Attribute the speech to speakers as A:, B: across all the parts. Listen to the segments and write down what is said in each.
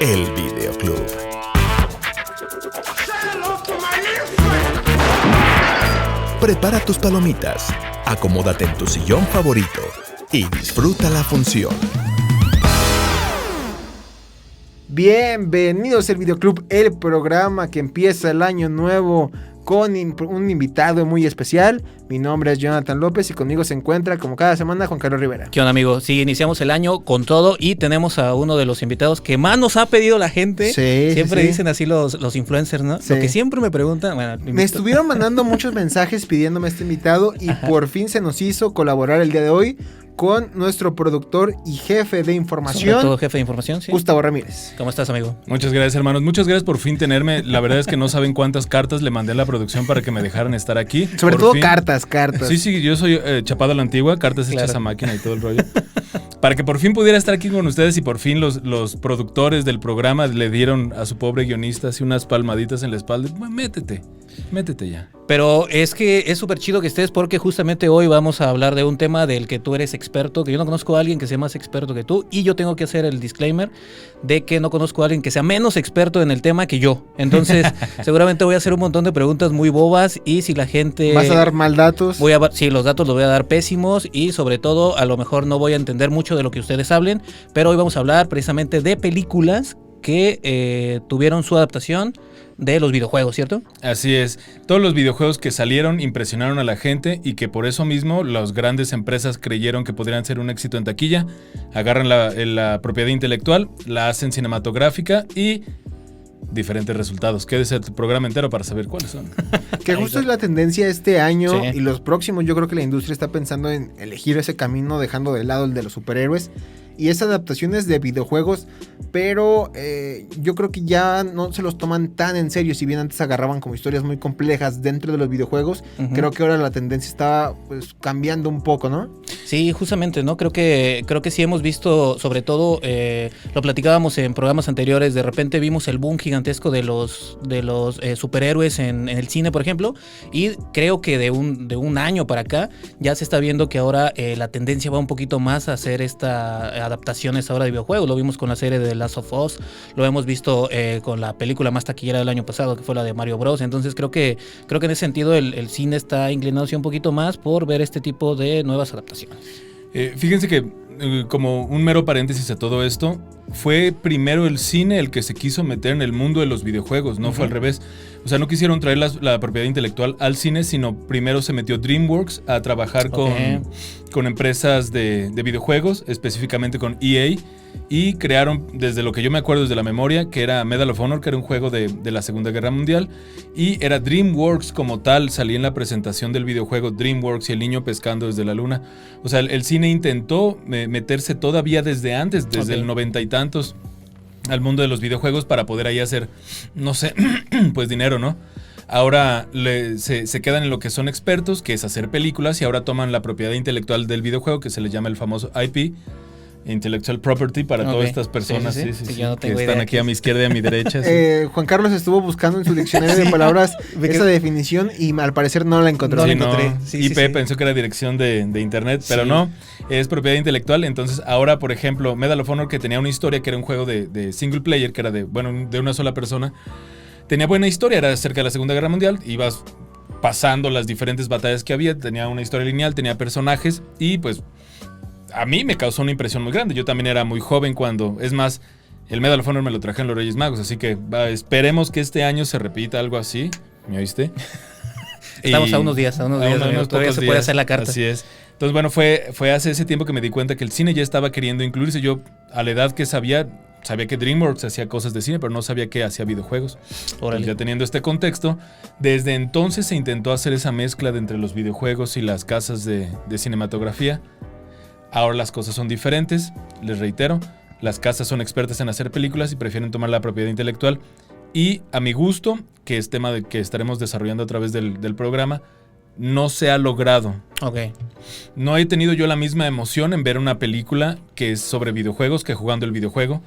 A: El Videoclub. Prepara tus palomitas, acomódate en tu sillón favorito y disfruta la función.
B: Bienvenidos al Videoclub, el programa que empieza el año nuevo con un invitado muy especial. Mi nombre es Jonathan López y conmigo se encuentra, como cada semana, Juan Carlos Rivera.
C: ¿Qué onda, amigo? Sí, iniciamos el año con todo y tenemos a uno de los invitados que más nos ha pedido la gente. Siempre dicen así los influencers, ¿no?
B: Sí.
C: Lo que siempre me preguntan... Bueno,
B: me estuvieron mandando muchos mensajes pidiéndome este invitado y por fin se nos hizo colaborar el día de hoy con nuestro productor y jefe de información.
C: Sobre todo jefe de información, sí.
B: Gustavo Ramírez.
C: ¿Cómo estás, amigo?
D: Muchas gracias, hermanos. Muchas gracias por fin tenerme. La verdad es que no saben cuántas cartas le mandé a la producción para que me dejaran estar aquí.
B: Sobre
D: por
B: todo
D: fin.
B: cartas.
D: Sí, yo soy chapado a la antigua, cartas hechas a máquina y todo el rollo. Para que por fin pudiera estar aquí con ustedes y por fin los productores del programa le dieron a su pobre guionista así unas palmaditas en la espalda. Métete ya.
C: Pero es que es súper chido que estés porque justamente hoy vamos a hablar de un tema del que tú eres experto, que yo no conozco a alguien que sea más experto que tú y yo tengo que hacer el disclaimer de que no conozco a alguien que sea menos experto en el tema que yo. Entonces, seguramente voy a hacer un montón de preguntas muy bobas y si la gente...
B: ¿Vas a dar mal datos?
C: Sí, los datos los voy a dar pésimos y sobre todo a lo mejor no voy a entender mucho de lo que ustedes hablen, pero hoy vamos a hablar precisamente de películas que tuvieron su adaptación de los videojuegos, ¿cierto?
D: Así es. Todos los videojuegos que salieron impresionaron a la gente y que por eso mismo las grandes empresas creyeron que podrían ser un éxito en taquilla. Agarran la propiedad intelectual, la hacen cinematográfica y diferentes resultados. Quédese el programa entero para saber cuáles son.
B: Que justo es la tendencia este año
C: Sí.
B: y los próximos. Yo creo que la industria está pensando en elegir ese camino, dejando de lado el de los superhéroes y esas adaptaciones de videojuegos, pero yo creo que ya no se los toman tan en serio. Si bien antes agarraban como historias muy complejas dentro de los videojuegos, creo que ahora la tendencia está pues cambiando un poco, ¿no?
C: Sí, justamente, ¿no? Creo que sí hemos visto, sobre todo, lo platicábamos en programas anteriores, de repente vimos el boom gigantesco de los superhéroes en el cine, por ejemplo, y creo que de un año para acá ya se está viendo que ahora la tendencia va un poquito más a hacer esta adaptaciones ahora de videojuegos. Lo vimos con la serie de The Last of Us, lo hemos visto con la película más taquillera del año pasado, que fue la de Mario Bros. Entonces creo que en ese sentido el cine está inclinándose un poquito más por ver este tipo de nuevas adaptaciones.
D: Fíjense que como un mero paréntesis a todo esto, fue primero el cine el que se quiso meter en el mundo de los videojuegos, no fue al revés. O sea, no quisieron traer la propiedad intelectual al cine, sino primero se metió DreamWorks a trabajar con empresas de videojuegos, específicamente con EA, y crearon, desde lo que yo me acuerdo desde la memoria, que era Medal of Honor, que era un juego de la Segunda Guerra Mundial, y era DreamWorks como tal, salía en la presentación del videojuego DreamWorks y el niño pescando desde la luna. O sea, el cine intentó meterse todavía desde antes, desde el 90 y tantos, al mundo de los videojuegos para poder ahí hacer, no sé, pues dinero, ¿no? Ahora se quedan en lo que son expertos, que es hacer películas, y ahora toman la propiedad intelectual del videojuego, que se le llama el famoso IP, Intellectual Property, para todas estas personas
C: Sí, yo no
D: que
C: tengo
D: están
C: idea
D: aquí a mi izquierda y a mi derecha. Sí.
B: Juan Carlos estuvo buscando en su diccionario de palabras esa definición y al parecer no la encontró.
C: No la
D: Sí,
C: encontré.
D: IP pensó que era dirección de internet, pero no, es propiedad intelectual. Entonces ahora, por ejemplo, Medal of Honor, que tenía una historia que era un juego de single player, que era de una sola persona, tenía buena historia, era acerca de la Segunda Guerra Mundial, ibas pasando las diferentes batallas que había, tenía una historia lineal, tenía personajes y pues a mí me causó una impresión muy grande. Yo también era muy joven es más, el Medal of Honor me lo traje en los Reyes Magos, así que esperemos que este año se repita algo así. ¿Me oíste?
C: Estamos a unos días, todavía se puede hacer la carta.
D: Así es. Entonces, bueno, fue hace ese tiempo que me di cuenta que el cine ya estaba queriendo incluirse. Yo, a la edad que sabía que DreamWorks hacía cosas de cine, pero no sabía que hacía videojuegos.
C: Órale.
D: Ya teniendo este contexto, desde entonces se intentó hacer esa mezcla de entre los videojuegos y las casas de cinematografía. Ahora las cosas son diferentes, les reitero, las casas son expertas en hacer películas y prefieren tomar la propiedad intelectual. Y a mi gusto, que es tema de que estaremos desarrollando a través del programa, no se ha logrado.
C: Ok.
D: No he tenido yo la misma emoción en ver una película que es sobre videojuegos que jugando el videojuego.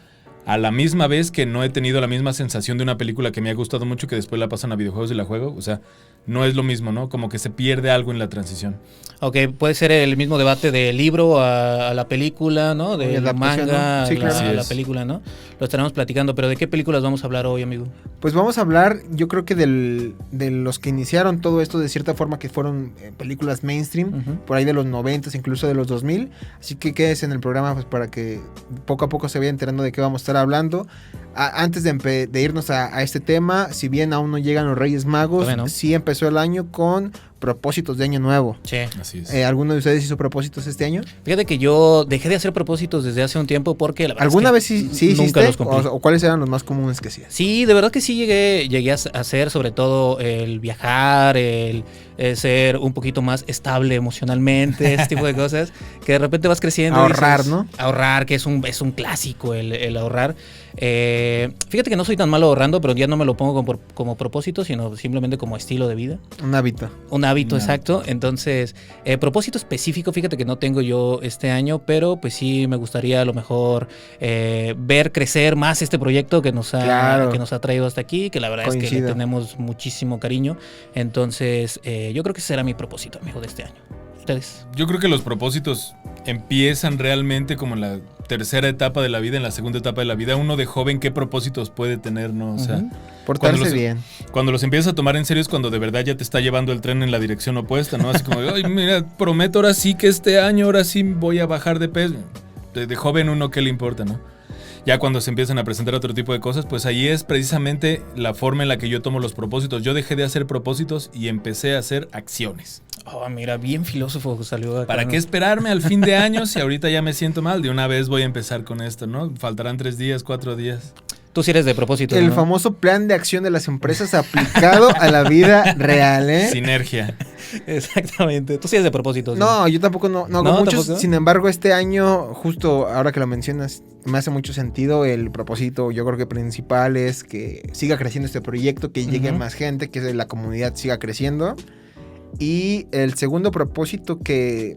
D: a la misma vez que no he tenido la misma sensación de una película que me ha gustado mucho que después la pasan a videojuegos y la juego. O sea, no es lo mismo, ¿no? Como que se pierde algo en la transición.
C: Ok, puede ser el mismo debate del libro a la película, ¿no?
B: Y
C: Del
B: adaptación,
C: manga
B: ¿no? Sí, claro.
C: a la
D: Así es.
C: película, ¿no? Lo estaremos platicando, pero ¿de qué películas vamos a hablar hoy, amigo?
B: Pues vamos a hablar, yo creo que de los que iniciaron todo esto de cierta forma, que fueron películas mainstream,
C: Ujú.
B: por ahí de los 90s, incluso de los 2000. Así que quédese en el programa pues, para que poco a poco se vaya enterando de qué vamos a estar hablando. Antes de irnos a este tema, si bien aún no llegan los Reyes Magos,
C: Todavía no.
B: sí empezó el año con propósitos de año nuevo.
C: Sí.
D: Así es.
B: ¿Alguno de ustedes hizo propósitos este año?
C: Fíjate que yo dejé de hacer propósitos desde hace un tiempo porque la verdad
B: ¿Alguna
C: es
B: vez
C: que
B: sí
C: nunca
B: hiciste?
C: los cumplí.
B: ¿O cuáles eran los más comunes que hacías?
C: Sí, de verdad que sí llegué a hacer sobre todo el viajar, el ser un poquito más estable emocionalmente, ese tipo de cosas, que de repente vas creciendo. y
B: Ahorrar,
C: dices,
B: ¿no?
C: Ahorrar, que es un clásico el ahorrar. Fíjate que no soy tan malo ahorrando, pero ya no me lo pongo como propósito, sino simplemente como estilo de vida.
B: Un hábito.
C: Un hábito,
D: Un
C: exacto. Entonces, propósito específico, fíjate que no tengo yo este año, pero pues sí me gustaría a lo mejor ver crecer más este proyecto que nos
B: Claro.
C: ha traído hasta aquí, que la verdad es que
B: Coincido.
C: le tenemos muchísimo cariño. Entonces, yo creo que ese será mi propósito, amigo, de este año. ¿Ustedes?
D: Yo creo que los propósitos empiezan realmente como en la tercera etapa de la vida, en la segunda etapa de la vida. Uno de joven, ¿qué propósitos puede tener, no? O sea,
C: Ujú.
B: Portarse
D: Cuando los-
B: bien.
D: cuando los empiezas a tomar en serio es cuando de verdad ya te está llevando el tren en la dirección opuesta, ¿no? Así como, ay, mira, prometo ahora sí que este año, ahora sí voy a bajar de peso. De joven uno, ¿qué le importa, no? Ya cuando se empiezan a presentar otro tipo de cosas, pues ahí es precisamente la forma en la que yo tomo los propósitos. Yo dejé de hacer propósitos y empecé a hacer acciones.
C: Oh, mira, bien filósofo salió acá.
D: ¿Para qué esperarme al fin de año si ahorita ya me siento mal? De una vez voy a empezar con esto, ¿no? Faltarán 3 días, 4 días.
C: Tú sí eres de propósito,
B: El
C: ¿no?
B: famoso plan de acción de las empresas aplicado a la vida real, ¿eh?
D: Sinergia.
C: Exactamente. Tú sí eres de propósito. ¿sí?
B: No, yo tampoco no hago
C: ¿No?
B: muchos.
C: ¿Tampoco?
B: Sin embargo, este año, justo ahora que lo mencionas, me hace mucho sentido el propósito. Yo creo que principal es que siga creciendo este proyecto, que llegue
C: Ujú.
B: más gente, que la comunidad siga creciendo. Y el segundo propósito que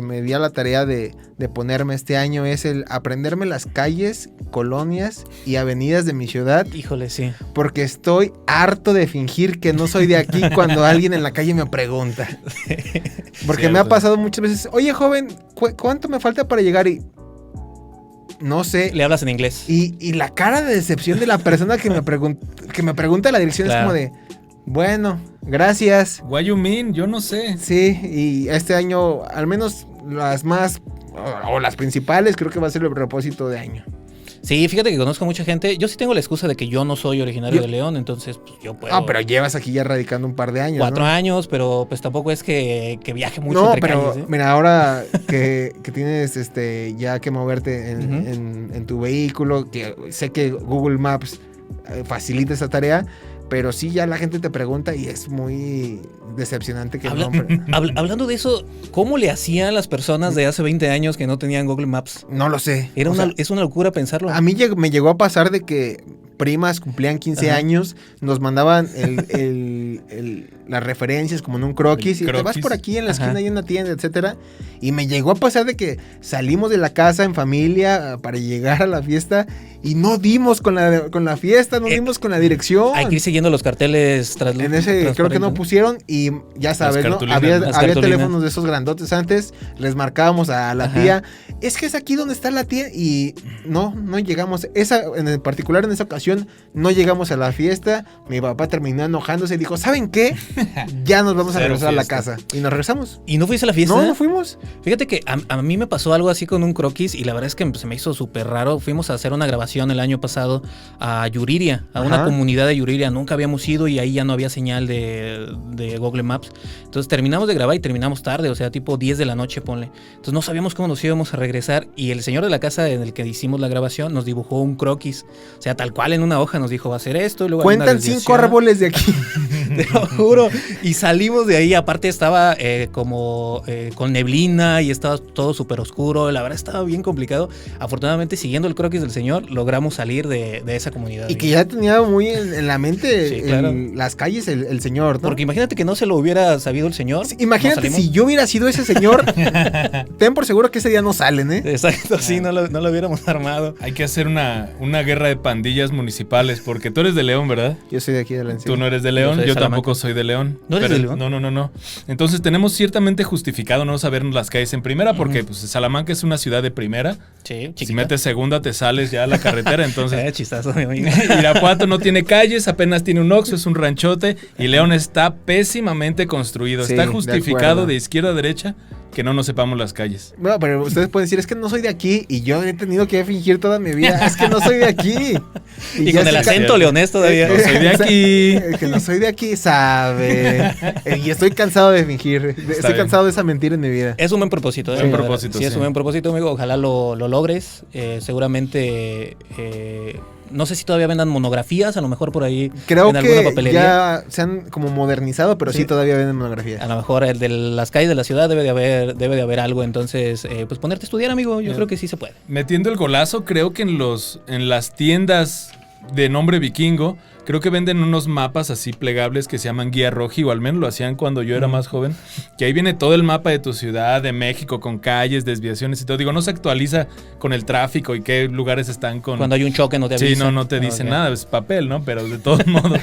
B: me di a la tarea de ponerme este año es el aprenderme las calles, colonias y avenidas de mi ciudad,
C: Híjole, sí.
B: porque estoy harto de fingir que no soy de aquí cuando alguien en la calle me pregunta. Porque me ha
D: Cierto.
B: pasado muchas veces, oye joven, ¿cuánto me falta para llegar? Y no sé.
C: Le hablas en inglés.
B: Y la cara de decepción de la persona que me pregunta la dirección es
C: Claro.
B: como de, bueno, gracias.
D: What you mean? Yo no sé.
B: Sí, y este año, al menos las más, o las principales, creo que va a ser el propósito de año.
C: Sí, fíjate que conozco mucha gente. Yo sí tengo la excusa de que yo no soy originario
B: Yo-
C: de León, entonces pues, yo puedo.
B: Ah, pero llevas aquí ya radicando un par de años,
C: 4
B: ¿no?
C: años, pero pues tampoco es que viaje mucho
B: No,
C: entre
B: pero
C: calles, ¿eh?
B: mira, ahora que tienes ya que moverte
C: Ujú.
B: en tu vehículo, que sé que Google Maps facilita esa tarea, pero sí ya la gente te pregunta y es muy decepcionante que
C: Hablando de eso, ¿cómo le hacían las personas de hace 20 años que no tenían Google Maps?
B: no lo sé. O sea,
C: Es una locura pensarlo.
B: a mí me llegó a pasar de que primas cumplían 15
C: Ajá.
B: años, nos mandaban las referencias como en un croquis,
D: El
B: y te vas
D: croquis.
B: por aquí en la esquina
C: Ajá.
B: hay una tienda, etcétera. Y me llegó a pasar de que salimos de la casa en familia para llegar a la fiesta y no dimos con la fiesta, no dimos con la dirección.
C: Hay que ir siguiendo los carteles
B: En ese creo que no pusieron y ya sabes, ¿no?
D: cartulinas.
B: Había
C: Las
B: había
C: cartulinas.
B: teléfonos de esos grandotes antes, les marcábamos a la
C: Ajá.
B: tía, es que es aquí donde está la tía y no llegamos, en particular en esa ocasión no llegamos a la fiesta, mi papá terminó enojándose y dijo, ¿saben qué? Ya nos vamos a
D: Cero
B: regresar a la
D: fiesta.
B: casa y nos regresamos.
C: ¿Y no fuiste a la fiesta?
B: No fuimos.
C: Fíjate que a mí me pasó algo así con un croquis y la verdad es que se me hizo súper raro. Fuimos a hacer una grabación el año pasado a Yuriria, a una
B: Ajá.
C: comunidad de Yuriria. Nunca habíamos ido y ahí ya no había señal de Google Maps. Entonces terminamos de grabar y terminamos tarde, o sea, tipo 10 de la noche, ponle. Entonces no sabíamos cómo nos íbamos a regresar y el señor de la casa en el que hicimos la grabación nos dibujó un croquis. O sea, tal cual en una hoja nos dijo, va a hacer esto y luego hay una
B: Cuentan 5
C: desviación.
B: árboles de aquí.
C: te lo juro. Y salimos de ahí, aparte estaba como con neblina y estaba todo súper oscuro, la verdad estaba bien complicado. Afortunadamente, siguiendo el croquis del señor, logramos salir de esa comunidad.
B: Y que ya tenía muy en la mente
C: Sí, claro.
B: las calles el señor, ¿no?
C: Porque imagínate que no se lo hubiera sabido el señor.
B: Sí, imagínate
C: ¿no
B: si yo hubiera sido ese señor, ten por seguro que ese día no salen, ¿eh?
C: Exacto, sí, no lo hubiéramos armado.
D: Hay que hacer una guerra de pandillas municipales, porque tú eres de León, ¿verdad?
B: Yo soy de aquí de la Encina.
D: Tú no eres de León,
C: soy de
D: yo
C: Salamanca.
D: tampoco soy de León.
C: ¿No eres de León?
D: No. Entonces tenemos ciertamente justificado no sabernos las calles en primera, porque pues, Salamanca es una ciudad de primera.
C: Sí, chiquita.
D: Si metes segunda te sales ya a la carretera, entonces...
C: Chistazo, mi amigo.
D: Irapuato no tiene calles, apenas tiene un Oxxo, es un ranchote, y León está pésimamente construido.
B: Sí,
D: Está
B: de
D: justificado
B: acuerdo.
D: de izquierda a derecha que no nos sepamos las calles.
B: Bueno, pero ustedes pueden decir, es que no soy de aquí, y yo he tenido que fingir toda mi vida, es que no soy de aquí.
C: Y
B: ya
C: con el
B: estoy
C: acento leonés todavía.
D: No soy de aquí.
B: Que no soy de aquí, sabe. Y estoy cansado de fingir. Estoy
D: bien.
B: cansado de esa mentira en mi vida.
C: Es un buen propósito.
D: Buen
C: la verdad.
D: propósito,
C: Sí, es
D: sí.
C: un buen propósito, amigo. Ojalá lo logres. Seguramente... no sé si todavía vendan monografías, a lo mejor por ahí
B: Creo
C: en alguna
B: que
C: papelería.
B: ya se han como modernizado, pero sí,
C: Sí.
B: todavía venden monografía.
C: A lo mejor el de las calles de la ciudad debe de haber algo. Entonces, pues ponerte a estudiar, amigo. Yo creo que sí se puede.
D: Metiendo el golazo, creo que en las tiendas de nombre vikingo, creo que venden unos mapas así plegables que se llaman guía roji, o al menos lo hacían cuando yo era más joven, que ahí viene todo el mapa de tu ciudad, de México, con calles, desviaciones y todo. Digo, no se actualiza con el tráfico y qué lugares están con...
C: Cuando hay un choque no te
D: Sí,
C: avisan.
D: no te dicen
C: Ok.
D: nada, es papel, ¿no? Pero de todos modos,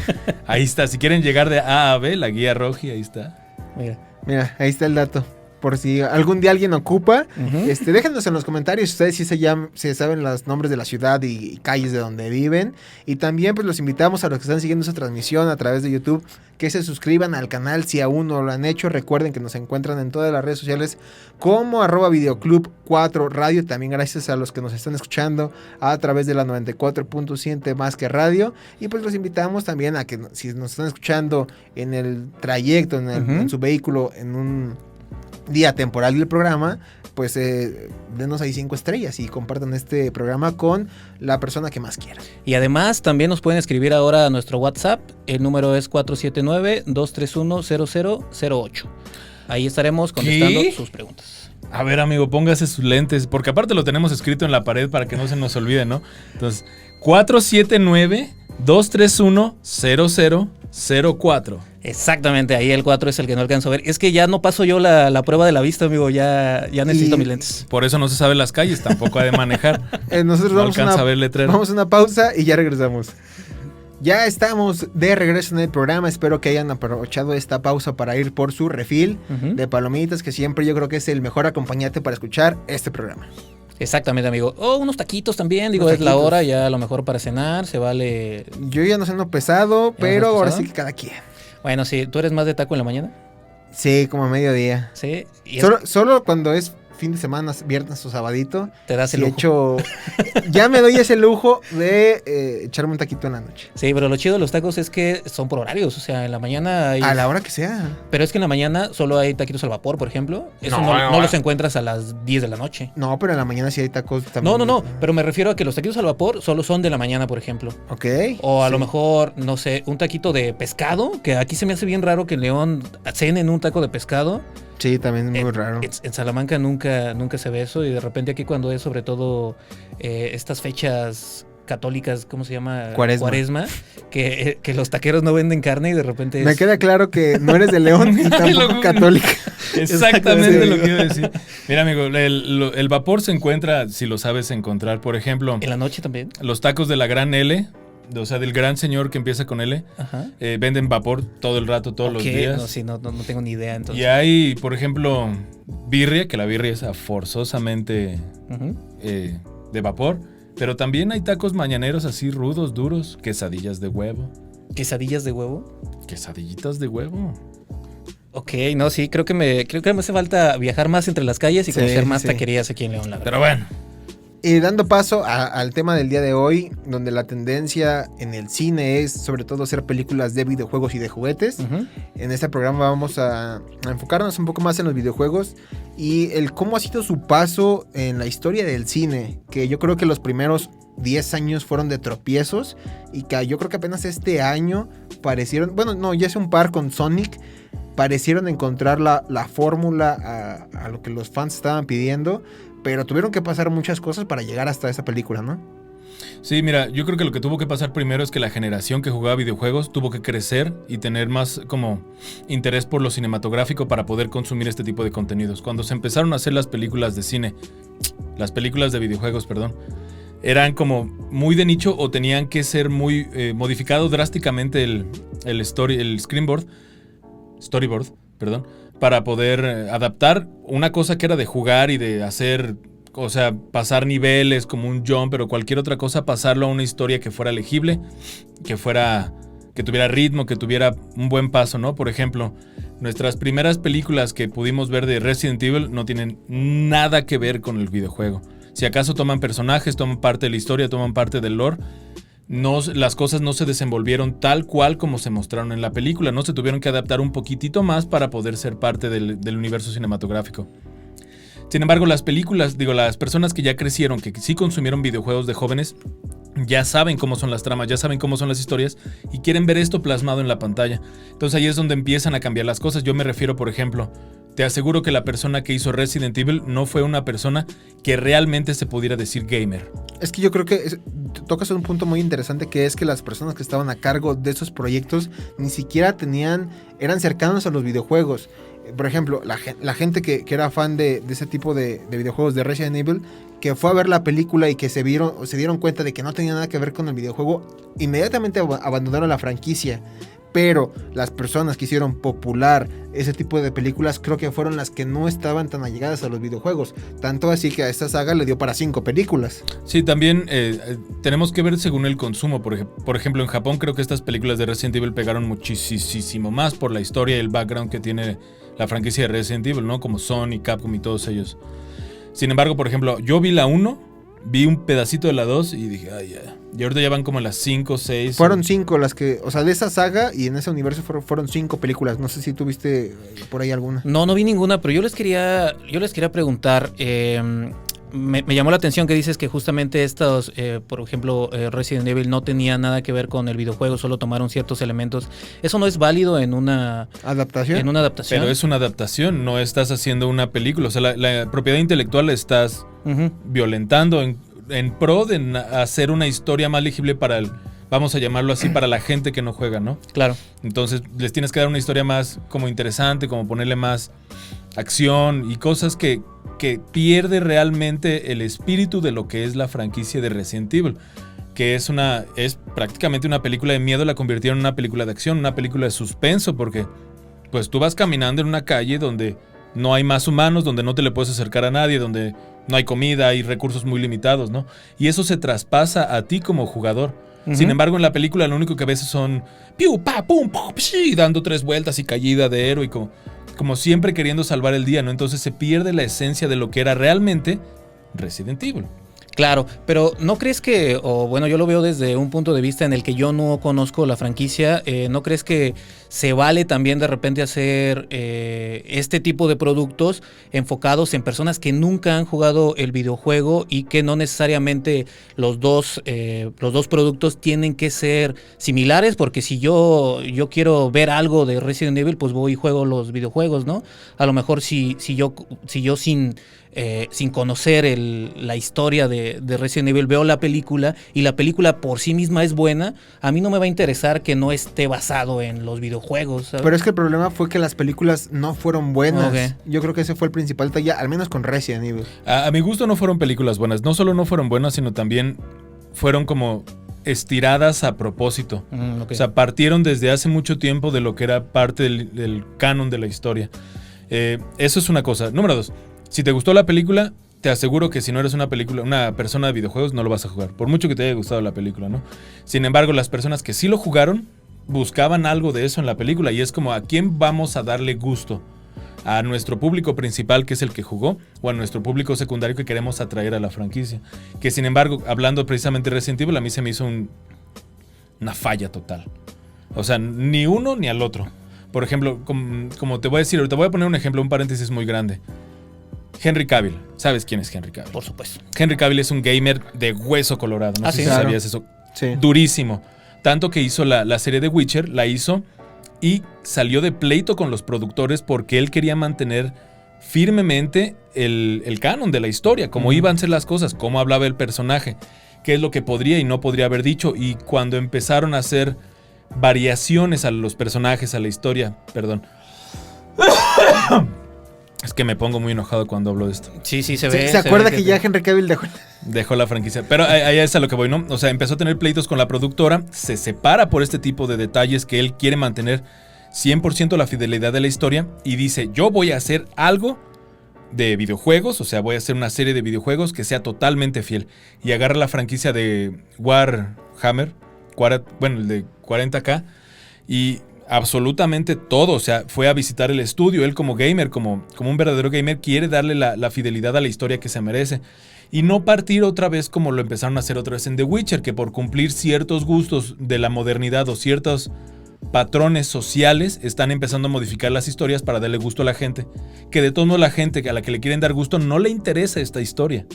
D: ahí está. Si quieren llegar de A a B, la guía roji, ahí está.
C: Mira.
B: Mira, ahí está el dato. Por si algún día alguien ocupa,
C: Ujú.
B: déjenos en los comentarios si ustedes sí se saben los nombres de la ciudad y calles de donde viven. Y también pues los invitamos a los que están siguiendo esta transmisión a través de YouTube que se suscriban al canal si aún no lo han hecho. Recuerden que nos encuentran en todas las redes sociales como @videoclub4 radio. También gracias a los que nos están escuchando a través de la 94.7 Más que Radio. Y pues los invitamos también a que si nos están escuchando en el trayecto,
C: Ujú.
B: en su vehículo, en un día temporal del programa, pues denos ahí 5 estrellas y compartan este programa con la persona que más quiera.
C: Y además también nos pueden escribir ahora a nuestro WhatsApp. El número es 479-231-0008. Ahí estaremos contestando
D: ¿Qué?
C: sus preguntas.
D: A ver, amigo, póngase sus lentes, porque aparte lo tenemos escrito en la pared para que no se nos olvide, ¿no? Entonces, 479-231-0004.
C: Exactamente, ahí el 4 es el que no alcanzo a ver. Es que ya no paso yo la prueba de la vista, amigo. Ya necesito
B: Y-
C: mis lentes.
D: Por eso no se sabe las calles, tampoco ha de manejar.
B: Nosotros
D: No
B: vamos,
D: alcanza a ver letrero.
B: vamos a una pausa y ya regresamos. Ya estamos de regreso en el programa. Espero que hayan aprovechado esta pausa para ir por su refil
C: Ujú.
B: de palomitas, que siempre yo creo que es el mejor acompañante para escuchar este programa.
C: Exactamente, amigo. O unos taquitos también. Digo,
B: Unos
C: es la
B: taquitos.
C: hora ya a lo mejor para cenar. Se vale.
B: Yo ya no sé no pesado,
C: ¿Ya
B: pero
C: no has
B: ahora
C: pesado?
B: sí que cada quien.
C: Bueno, sí, ¿tú eres más de taco en la mañana?
B: Sí, como a mediodía.
C: Sí. Y
B: Solo cuando es fin de semana, viernes o sabadito,
C: te das el
B: sí
C: lujo.
B: ya me doy ese lujo de echarme un taquito en la noche.
C: Sí, pero lo chido de los tacos es que son por horarios. O sea, en la mañana hay.
B: A la hora que sea.
C: Pero es que en la mañana solo hay taquitos al vapor, por ejemplo. Eso no los encuentras a las 10 de la noche.
B: No, pero en la mañana sí hay tacos también.
C: No, pero me refiero a que los taquitos al vapor solo son de la mañana, por ejemplo.
B: Ok.
C: O a
B: sí.
C: lo mejor, no sé, un taquito de pescado, que aquí se me hace bien raro que en León cenen un taco de pescado.
B: Sí, también es muy raro.
C: En Salamanca nunca se ve eso, y de repente aquí cuando es sobre todo estas fechas católicas, ¿cómo se llama?
B: Cuaresma.
C: Que los taqueros no venden carne y de repente
B: Me queda claro que no eres de León y tampoco católica.
D: Exactamente
B: Sí.
D: lo que iba a decir. Mira, amigo, el vapor se encuentra, si lo sabes encontrar, por ejemplo,
C: en la noche también.
D: los tacos de la gran L, o sea, del gran señor que empieza con L,
C: Ajá.
D: venden vapor todo el rato, todos los
C: Ok,
D: días.
C: No, sí, no tengo ni idea entonces.
D: Y hay, por ejemplo, birria, que la birria es forzosamente
C: Ujú.
D: de vapor. Pero también hay tacos mañaneros así rudos, duros, quesadillas de huevo.
C: Quesadillas de huevo.
D: Quesadillitas de huevo.
C: Ok, no, sí, creo que me hace falta viajar más entre las calles y
B: Sí,
C: conocer más
B: sí.
C: taquerías aquí en León, la verdad.
D: Pero bueno,
B: Y dando paso al tema del día de hoy, donde la tendencia en el cine es sobre todo hacer películas de videojuegos y de juguetes.
C: Ujú.
B: En este programa vamos a enfocarnos un poco más en los videojuegos y el cómo ha sido su paso en la historia del cine, que yo creo que los primeros 10 años fueron de tropiezos y que yo creo que apenas este año parecieron, bueno, no, ya hace un par con Sonic, parecieron encontrar la fórmula a lo que los fans estaban pidiendo, pero tuvieron que pasar muchas cosas para llegar hasta esa película, ¿no?
D: Sí, mira, yo creo que lo que tuvo que pasar primero es que la generación que jugaba videojuegos tuvo que crecer y tener más como interés por lo cinematográfico para poder consumir este tipo de contenidos. Cuando se empezaron a hacer las películas de cine, las películas de videojuegos, perdón, eran como muy de nicho o tenían que ser muy modificado drásticamente el storyboard, para poder adaptar una cosa que era de jugar y de hacer, o sea, pasar niveles como un jump, pero cualquier otra cosa, pasarlo a una historia que fuera legible, que tuviera ritmo, que tuviera un buen paso, ¿no? Por ejemplo, nuestras primeras películas que pudimos ver de Resident Evil no tienen nada que ver con el videojuego. Si acaso toman personajes, toman parte de la historia, toman parte del lore, las cosas no se desenvolvieron tal cual como se mostraron en la película, no se tuvieron que adaptar un poquitito más para poder ser parte del universo cinematográfico. Sin embargo, las personas que ya crecieron, que sí consumieron videojuegos de jóvenes, ya saben cómo son las tramas, ya saben cómo son las historias y quieren ver esto plasmado en la pantalla. Entonces ahí es donde empiezan a cambiar las cosas. Yo me refiero, por ejemplo, te aseguro que la persona que hizo Resident Evil no fue una persona que realmente se pudiera decir gamer.
B: Es que yo creo que tocas un punto muy interesante, que es que las personas que estaban a cargo de esos proyectos ni siquiera eran cercanos a los videojuegos. Por ejemplo, la gente que era fan de ese tipo de videojuegos de Resident Evil, que fue a ver la película y que se dieron cuenta de que no tenía nada que ver con el videojuego, inmediatamente abandonaron la franquicia. Pero las personas que hicieron popular ese tipo de películas creo que fueron las que no estaban tan allegadas a los videojuegos. Tanto así que a esta saga le dio para 5 películas.
D: Sí, también tenemos que ver según el consumo. Por ejemplo, en Japón creo que estas películas de Resident Evil pegaron muchísimo más por la historia y el background que tiene la franquicia de Resident Evil, ¿no? Como Sony, Capcom y todos ellos. Sin embargo, por ejemplo, yo vi la 1, vi un pedacito de la 2 y dije, ay, ya. Y ahorita ya van como las 5, 6.
B: Fueron 5 las que, o sea, de esa saga y en ese universo fueron 5 películas. No sé si tú viste por ahí alguna.
C: No vi ninguna, pero yo les quería preguntar. Me llamó la atención que dices que justamente estos, por ejemplo, Resident Evil no tenía nada que ver con el videojuego, solo tomaron ciertos elementos. ¿Eso no es válido en una
B: adaptación?
C: En una adaptación.
D: Pero es una adaptación, no estás haciendo una película. O sea, la propiedad intelectual la estás violentando en pro de hacer una historia más legible para vamos a llamarlo así, para la gente que no juega, ¿no?
C: Claro.
D: Entonces les tienes que dar una historia más como interesante, como ponerle más acción y cosas que pierde realmente el espíritu de lo que es la franquicia de Resident Evil, que es prácticamente una película de miedo, la convirtieron en una película de acción, una película de suspenso, porque pues tú vas caminando en una calle donde no hay más humanos, donde no te le puedes acercar a nadie, donde no hay comida, hay recursos muy limitados, ¿no? Y eso se traspasa a ti como jugador. Sin embargo, en la película lo único que ves son piu, pa, pum, pum, pshi, dando 3 vueltas y caída de héroe, como siempre queriendo salvar el día, ¿no? Entonces se pierde la esencia de lo que era realmente Resident Evil.
C: Claro, pero ¿no crees que, o bueno, yo lo veo desde un punto de vista en el que yo no conozco la franquicia, ¿no crees que se vale también de repente hacer este tipo de productos enfocados en personas que nunca han jugado el videojuego y que no necesariamente los dos productos tienen que ser similares? Porque si yo quiero ver algo de Resident Evil, pues voy y juego los videojuegos, ¿no? A lo mejor si yo sin conocer la historia de Resident Evil veo la película y la película por sí misma es buena, a mí no me va a interesar que no esté basado en los videojuegos, ¿sabes?
B: Pero es que el problema fue que las películas no fueron buenas.
C: Okay.
B: Yo creo que ese fue el principal detalle, al menos con Resident Evil.
D: A mi gusto no fueron películas buenas. No solo no fueron buenas, sino también fueron como estiradas a propósito.
C: Okay.
D: O sea, partieron desde hace mucho tiempo de lo que era parte del canon de la historia. Eso es una cosa. Número 2. Si te gustó la película, te aseguro que si no eres una persona de videojuegos, no lo vas a jugar. Por mucho que te haya gustado la película, ¿no? Sin embargo, las personas que sí lo jugaron, buscaban algo de eso en la película. Y es como, ¿a quién vamos a darle gusto? ¿A nuestro público principal, que es el que jugó? ¿O a nuestro público secundario que queremos atraer a la franquicia? Que sin embargo, hablando precisamente de Resident Evil, a mí se me hizo una falla total. O sea, ni uno ni al otro. Por ejemplo, como te voy a decir, ahorita voy a poner un ejemplo, un paréntesis muy grande. Henry Cavill. ¿Sabes quién es Henry Cavill?
C: Por supuesto.
D: Henry Cavill es un gamer de hueso colorado. No sé
C: sí,
D: si
B: claro.
D: sabías eso.
B: Sí.
D: Durísimo. Tanto que hizo la serie de Witcher, la hizo y salió de pleito con los productores porque él quería mantener firmemente el canon de la historia, cómo iban a ser las cosas, cómo hablaba el personaje, qué es lo que podría y no podría haber dicho. Y cuando empezaron a hacer variaciones a los personajes, a la historia, perdón. Es que me pongo muy enojado cuando hablo de esto.
C: Sí, se ve.
B: ¿Se acuerda
C: ve
B: que ya Henry Cavill
D: Dejó la franquicia. Pero ahí es a lo que voy, ¿no? O sea, empezó a tener pleitos con la productora, se separa por este tipo de detalles que él quiere mantener 100% la fidelidad de la historia y dice, yo voy a hacer algo de videojuegos, o sea, voy a hacer una serie de videojuegos que sea totalmente fiel. Y agarra la franquicia de Warhammer, bueno, el de 40K, y absolutamente todo, o sea, fue a visitar el estudio, él como gamer, como un verdadero gamer, quiere darle la fidelidad a la historia que se merece. Y no partir otra vez como lo empezaron a hacer otra vez en The Witcher, que por cumplir ciertos gustos de la modernidad o ciertos patrones sociales están empezando a modificar las historias para darle gusto a la gente, que de todo modo la gente a la que le quieren dar gusto no le interesa esta historia.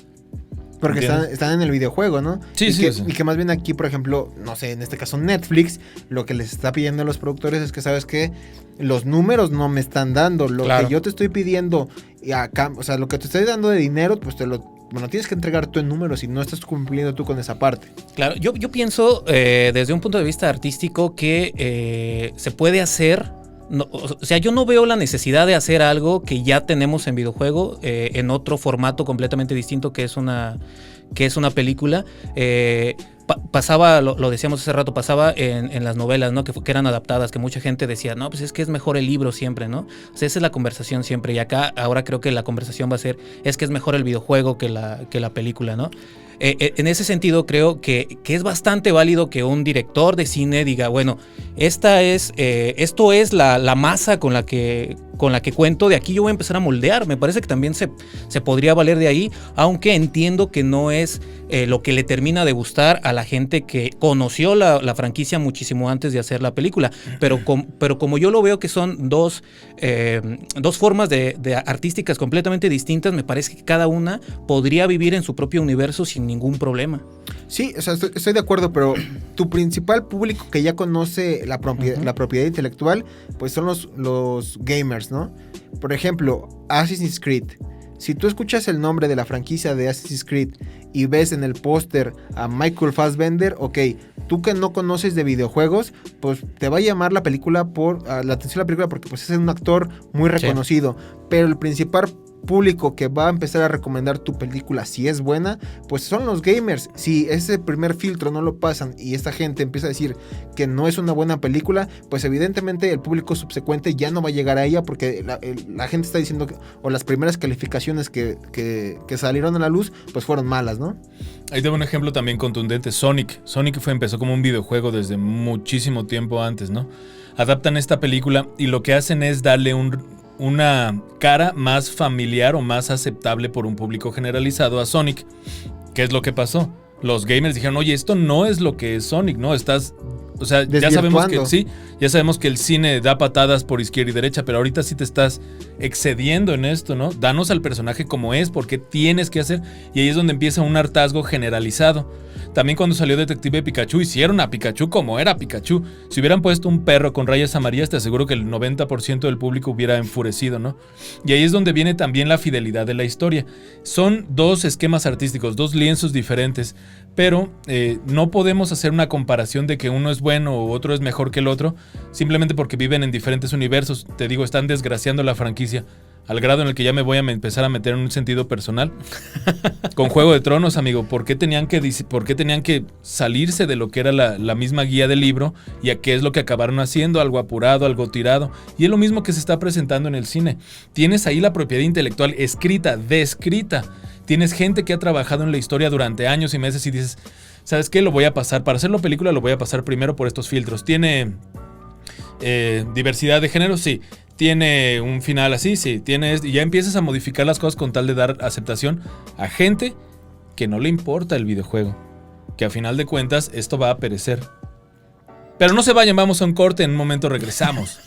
B: Porque están en el videojuego, ¿no?
D: Sí,
B: Y que más bien aquí, por ejemplo, no sé, en este caso Netflix, lo que les está pidiendo a los productores es que, ¿sabes qué? Los números no me están dando. Lo que yo te estoy pidiendo, o sea, lo que te estoy dando de dinero, pues bueno, tienes que entregar tú en números y no estás cumpliendo tú con esa parte.
C: Claro, yo pienso desde un punto de vista artístico que se puede hacer. No, o sea, yo no veo la necesidad de hacer algo que ya tenemos en videojuego en otro formato completamente distinto que es una película. Pasaba, lo decíamos hace rato, pasaba en las novelas, ¿no? Que eran adaptadas, que mucha gente decía, no, pues es que es mejor el libro siempre, ¿no? O sea, esa es la conversación siempre. Y acá ahora creo que la conversación va a ser, es que es mejor el videojuego que la película, ¿no? En ese sentido creo que es bastante válido que un director de cine diga, bueno, esto es la masa con la que cuento, de aquí yo voy a empezar a moldear. Me parece que también se podría valer de ahí, aunque entiendo que no es lo que le termina de gustar a la gente que conoció la franquicia muchísimo antes de hacer la película. Pero como yo lo veo que son dos formas de artísticas completamente distintas, me parece que cada una podría vivir en su propio universo sin ningún problema.
B: Sí, o sea, estoy de acuerdo, pero tu principal público que ya conoce la propiedad intelectual, pues son los gamers, ¿no? Por ejemplo, Assassin's Creed. Si tú escuchas el nombre de la franquicia de Assassin's Creed y ves en el póster a Michael Fassbender, ok, tú que no conoces de videojuegos, pues te va a llamar la atención la película porque pues es un actor muy reconocido, sí. Pero el principal público que va a empezar a recomendar tu película si es buena, pues son los gamers. Si ese primer filtro no lo pasan y esta gente empieza a decir que no es una buena película, pues evidentemente el público subsecuente ya no va a llegar a ella porque la gente está diciendo o las primeras calificaciones que salieron a la luz pues fueron malas, ¿no?
D: Ahí tengo un ejemplo también contundente, Sonic empezó como un videojuego desde muchísimo tiempo antes, ¿no? Adaptan esta película y lo que hacen es darle una cara más familiar o más aceptable por un público generalizado a Sonic. ¿Qué es lo que pasó? Los gamers dijeron, oye, esto no es lo que es Sonic, ¿no? O sea, ya sabemos que el cine da patadas por izquierda y derecha, pero ahorita sí te estás excediendo en esto, ¿no? Danos al personaje como es, porque tienes que hacer. Y ahí es donde empieza un hartazgo generalizado. También cuando salió Detective Pikachu, hicieron a Pikachu como era Pikachu. Si hubieran puesto un perro con rayas amarillas, te aseguro que el 90% del público hubiera enfurecido, ¿no? Y ahí es donde viene también la fidelidad de la historia. Son dos esquemas artísticos, dos lienzos diferentes, pero no podemos hacer una comparación de que uno es bueno o otro es mejor que el otro, simplemente porque viven en diferentes universos. Te digo, están desgraciando la franquicia al grado en el que ya me voy a empezar a meter en un sentido personal. Con Juego de Tronos, amigo, ¿por qué tenían que salirse de lo que era la misma guía del libro y a qué es lo que acabaron haciendo? Algo apurado, algo tirado. Y es lo mismo que se está presentando en el cine. Tienes ahí la propiedad intelectual escrita, descrita. Tienes gente que ha trabajado en la historia durante años y meses y dices, ¿sabes qué? Lo voy a pasar. Para hacerlo película lo voy a pasar primero por estos filtros. ¿Tiene diversidad de género? Sí. ¿Tiene un final así? Sí. Y ya empiezas a modificar las cosas con tal de dar aceptación a gente que no le importa el videojuego. Que a final de cuentas esto va a perecer. Pero no se vayan, vamos a un corte, en un momento regresamos.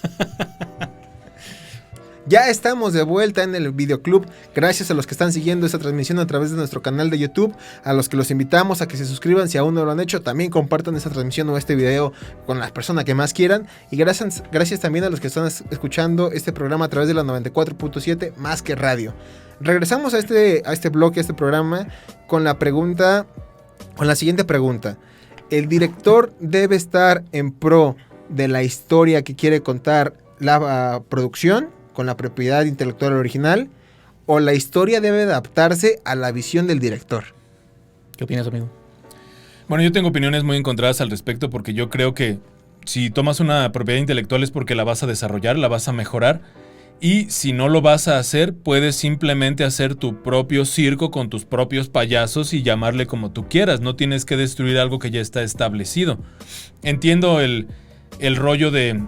B: Ya estamos de vuelta en el Videoclub. Gracias a los que están siguiendo esta transmisión a través de nuestro canal de YouTube, a los que los invitamos a que se suscriban si aún no lo han hecho, también compartan esta transmisión o este video con las personas que más quieran. Y gracias también a los que están escuchando este programa a través de la 94.7 Más que Radio. Regresamos a este bloque, a este programa, con la siguiente pregunta. ¿El director debe estar en pro de la historia que quiere contar la producción con la propiedad intelectual original, o la historia debe adaptarse a la visión del director?
C: ¿Qué opinas, amigo?
D: Bueno, yo tengo opiniones muy encontradas al respecto, porque yo creo que si tomas una propiedad intelectual es porque la vas a desarrollar, la vas a mejorar, y si no lo vas a hacer, puedes simplemente hacer tu propio circo con tus propios payasos y llamarle como tú quieras. No tienes que destruir algo que ya está establecido. Entiendo el rollo de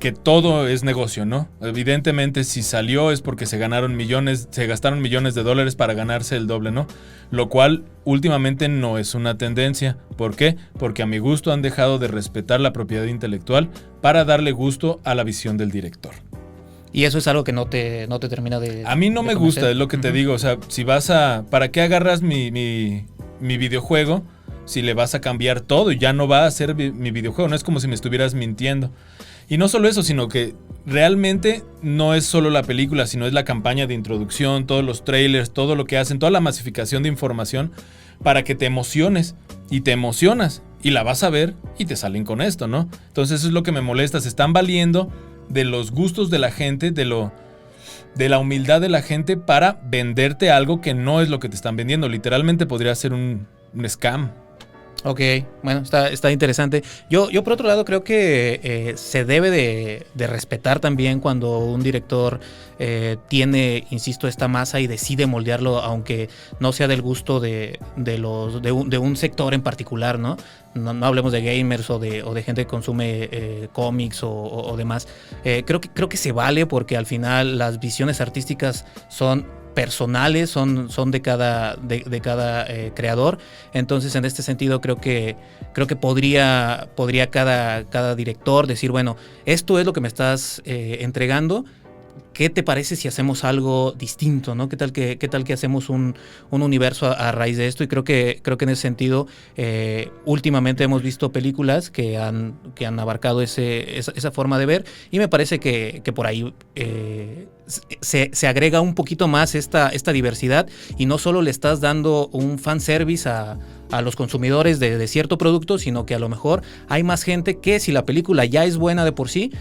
D: que todo es negocio, ¿no? Evidentemente, si salió es porque se gastaron millones de dólares para ganarse el doble, ¿no? Lo cual últimamente no es una tendencia. ¿Por qué? Porque a mi gusto han dejado de respetar la propiedad intelectual para darle gusto a la visión del director.
C: Y eso es algo que no te termina de...
D: A mí no me gusta, es lo que te digo. O sea, si vas a... ¿Para qué agarras mi videojuego si le vas a cambiar todo y ya no va a ser mi videojuego? No es como si me estuvieras mintiendo. Y no solo eso, sino que realmente no es solo la película, sino es la campaña de introducción, todos los trailers, todo lo que hacen, toda la masificación de información para que te emociones. Y te emocionas y la vas a ver y te salen con esto, ¿no? Entonces eso es lo que me molesta. Se están valiendo de los gustos de la gente, de la humildad de la gente para venderte algo que no es lo que te están vendiendo. Literalmente podría ser un scam.
C: Ok, bueno, está interesante. Yo por otro lado creo que se debe de respetar también cuando un director tiene, insisto, esta masa y decide moldearlo, aunque no sea del gusto de un sector en particular, ¿no? No hablemos de gamers o de gente que consume cómics o demás. Creo que se vale, porque al final las visiones artísticas son personales, son de cada creador. Entonces, en este sentido, creo que podría cada director decir, bueno, esto es lo que me estás entregando. ¿Qué te parece si hacemos algo distinto, ¿no? ¿Qué tal que hacemos un universo a raíz de esto? Y creo que en ese sentido, últimamente hemos visto películas que han abarcado esa forma de ver, y me parece que por ahí se agrega un poquito más esta diversidad, y no solo le estás dando un fanservice a los consumidores de cierto producto, sino que a lo mejor hay más gente que, si la película ya es buena de por sí,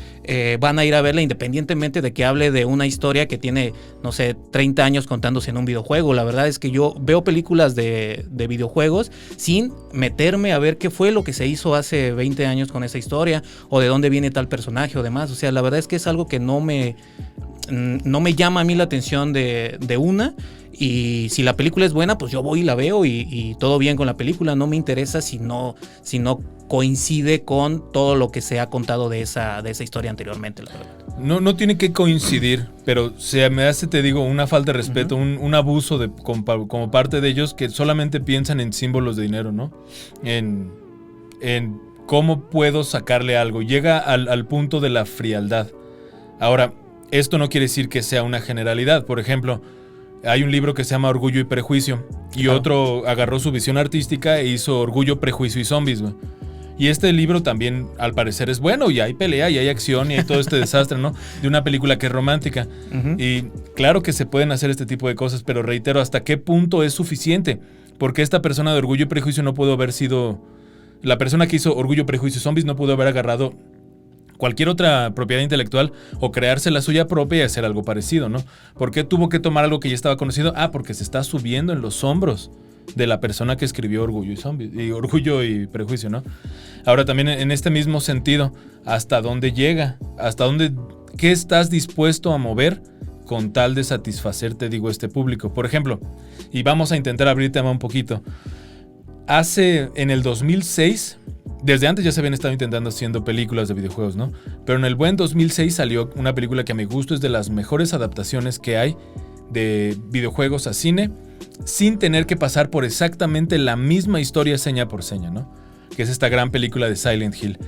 C: van a ir a verla independientemente de que hable de una historia que tiene, no sé, 30 años contándose en un videojuego. La verdad es que yo veo películas de videojuegos sin meterme a ver qué fue lo que se hizo hace 20 años con esa historia, o de dónde viene tal personaje o demás. O sea, la verdad es que es algo que no me llama a mí la atención de una. Y si la película es buena, pues yo voy y la veo y todo bien con la película. No me interesa si no coincide con todo lo que se ha contado de esa historia anteriormente, la verdad.
D: No tiene que coincidir, pero se me hace, te digo, una falta de respeto, un abuso como parte de ellos, que solamente piensan en símbolos de dinero, ¿no? En cómo puedo sacarle algo. Llega al punto de la frialdad. Ahora, esto no quiere decir que sea una generalidad. Por ejemplo, hay un libro que se llama Orgullo y Prejuicio, y otro agarró su visión artística e hizo Orgullo, Prejuicio y Zombies, güey. Y este libro también, al parecer, es bueno, y hay pelea, y hay acción, y hay todo este desastre, ¿no? De una película que es romántica. Uh-huh. Y claro que se pueden hacer este tipo de cosas, pero reitero, ¿hasta qué punto es suficiente? Porque esta persona de Orgullo y Prejuicio no pudo haber sido... La persona que hizo Orgullo, Prejuicio y Zombies no pudo haber agarrado cualquier otra propiedad intelectual o crearse la suya propia y hacer algo parecido, ¿no? ¿Por qué tuvo que tomar algo que ya estaba conocido? Porque se está subiendo en los hombros de la persona que escribió Orgullo y Prejuicio, ¿no? Ahora, también en este mismo sentido, ¿hasta dónde llega? ¿Qué estás dispuesto a mover con tal de satisfacer, te digo, este público? Por ejemplo, y vamos a intentar abrir tema un poquito. En el 2006, desde antes ya se habían estado intentando haciendo películas de videojuegos, ¿no? Pero en el buen 2006 salió una película que a mi gusto es de las mejores adaptaciones que hay de videojuegos a cine, sin tener que pasar por exactamente la misma historia seña por seña, ¿no? Que es esta gran película de Silent Hill.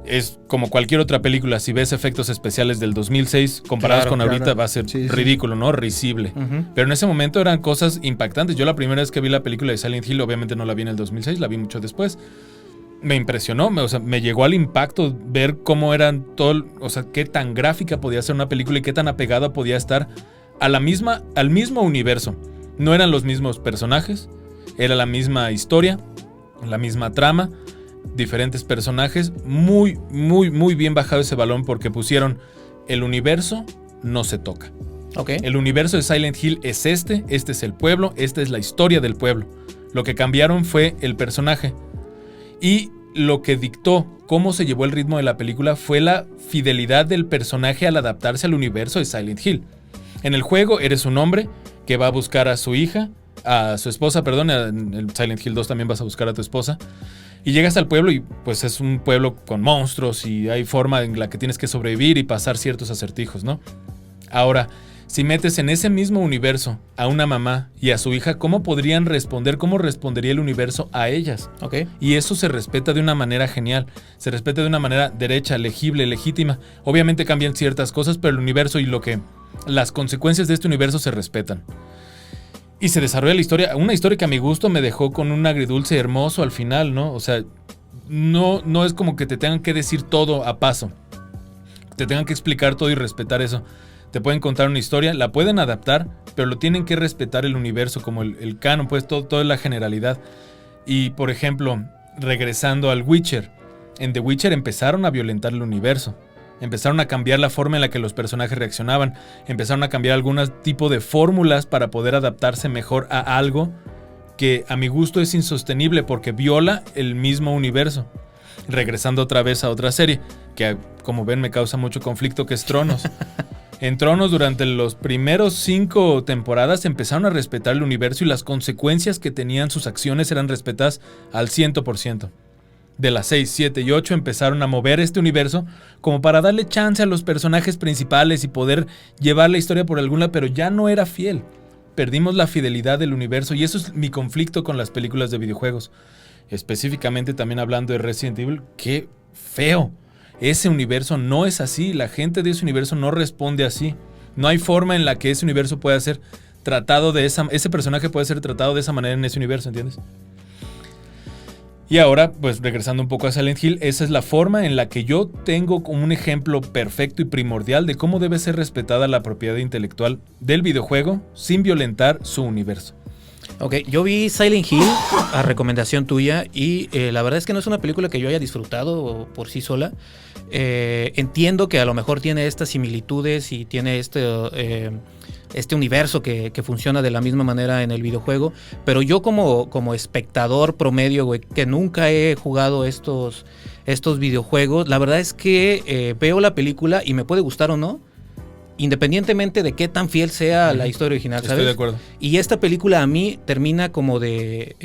D: es como cualquier otra película. Si ves efectos especiales del 2006 comparados
C: Claro,
D: con ahorita,
B: claro.
D: va a ser
B: Sí, sí.
D: ridículo, ¿no? Risible. Pero en ese momento eran cosas impactantes. Yo la primera vez que vi la película de Silent Hill, obviamente no la vi en el 2006, la vi mucho después. Me impresionó, o sea, me llegó al impacto ver cómo eran todo, o sea, qué tan gráfica podía ser una película y qué tan apegada podía estar a al mismo universo. No eran los mismos personajes, era la misma historia, la misma trama, diferentes personajes, muy, muy, muy bien bajado ese balón porque pusieron el universo no se toca.
C: Ok.
D: El universo de Silent Hill es este es el pueblo, esta es la historia del pueblo. Lo que cambiaron fue el personaje. Y lo que dictó cómo se llevó el ritmo de la película fue la fidelidad del personaje al adaptarse al universo de Silent Hill. En el juego eres un hombre que va a buscar a su hija, a su esposa, perdón, en el Silent Hill 2 también vas a buscar a tu esposa. Y llegas al pueblo y pues es un pueblo con monstruos y hay forma en la que tienes que sobrevivir y pasar ciertos acertijos, ¿no? Ahora, si metes en ese mismo universo a una mamá y a su hija, ¿cómo podrían responder? ¿Cómo respondería el universo a ellas?
C: Ok.
D: Y eso se respeta de una manera genial. Se respeta de una manera derecha, legible, legítima. Obviamente cambian ciertas cosas, pero el universo y las consecuencias de este universo se respetan. Y se desarrolla la historia, una historia que a mi gusto me dejó con un agridulce hermoso al final, ¿no? O sea, no es como que te tengan que decir todo a paso. Te tengan que explicar todo y respetar eso. Te pueden contar una historia, la pueden adaptar, pero lo tienen que respetar el universo, como el canon, pues todo es la generalidad. Y, por ejemplo, regresando al Witcher, en The Witcher empezaron a violentar el universo. Empezaron a cambiar la forma en la que los personajes reaccionaban. Empezaron a cambiar algún tipo de fórmulas para poder adaptarse mejor a algo que a mi gusto es insostenible porque viola el mismo universo. Regresando otra vez a otra serie, que como ven me causa mucho conflicto, que es Tronos. En Tronos, durante los primeros 5 temporadas empezaron a respetar el universo y las consecuencias que tenían sus acciones eran respetadas al 100%. De las 6, 7 y 8 empezaron a mover este universo como para darle chance a los personajes principales y poder llevar la historia por alguna, pero ya no era fiel. Perdimos la fidelidad del universo y eso es mi conflicto con las películas de videojuegos. Específicamente también hablando de Resident Evil, qué feo. Ese universo no es así, la gente de ese universo no responde así. No hay forma en la que ese universo pueda ser tratado ese personaje puede ser tratado de esa manera en ese universo, ¿entiendes? Y ahora, pues regresando un poco a Silent Hill, esa es la forma en la que yo tengo como un ejemplo perfecto y primordial de cómo debe ser respetada la propiedad intelectual del videojuego sin violentar su universo.
C: Ok, yo vi Silent Hill a recomendación tuya y la verdad es que no es una película que yo haya disfrutado por sí sola. Entiendo que a lo mejor tiene estas similitudes y tiene este universo que funciona de la misma manera en el videojuego, pero yo como espectador promedio, güey, que nunca he jugado estos videojuegos, la verdad es que veo la película y me puede gustar o no, independientemente de qué tan fiel sea la historia original, ¿sabes?
D: Estoy de acuerdo.
C: Y esta película a mí termina como de...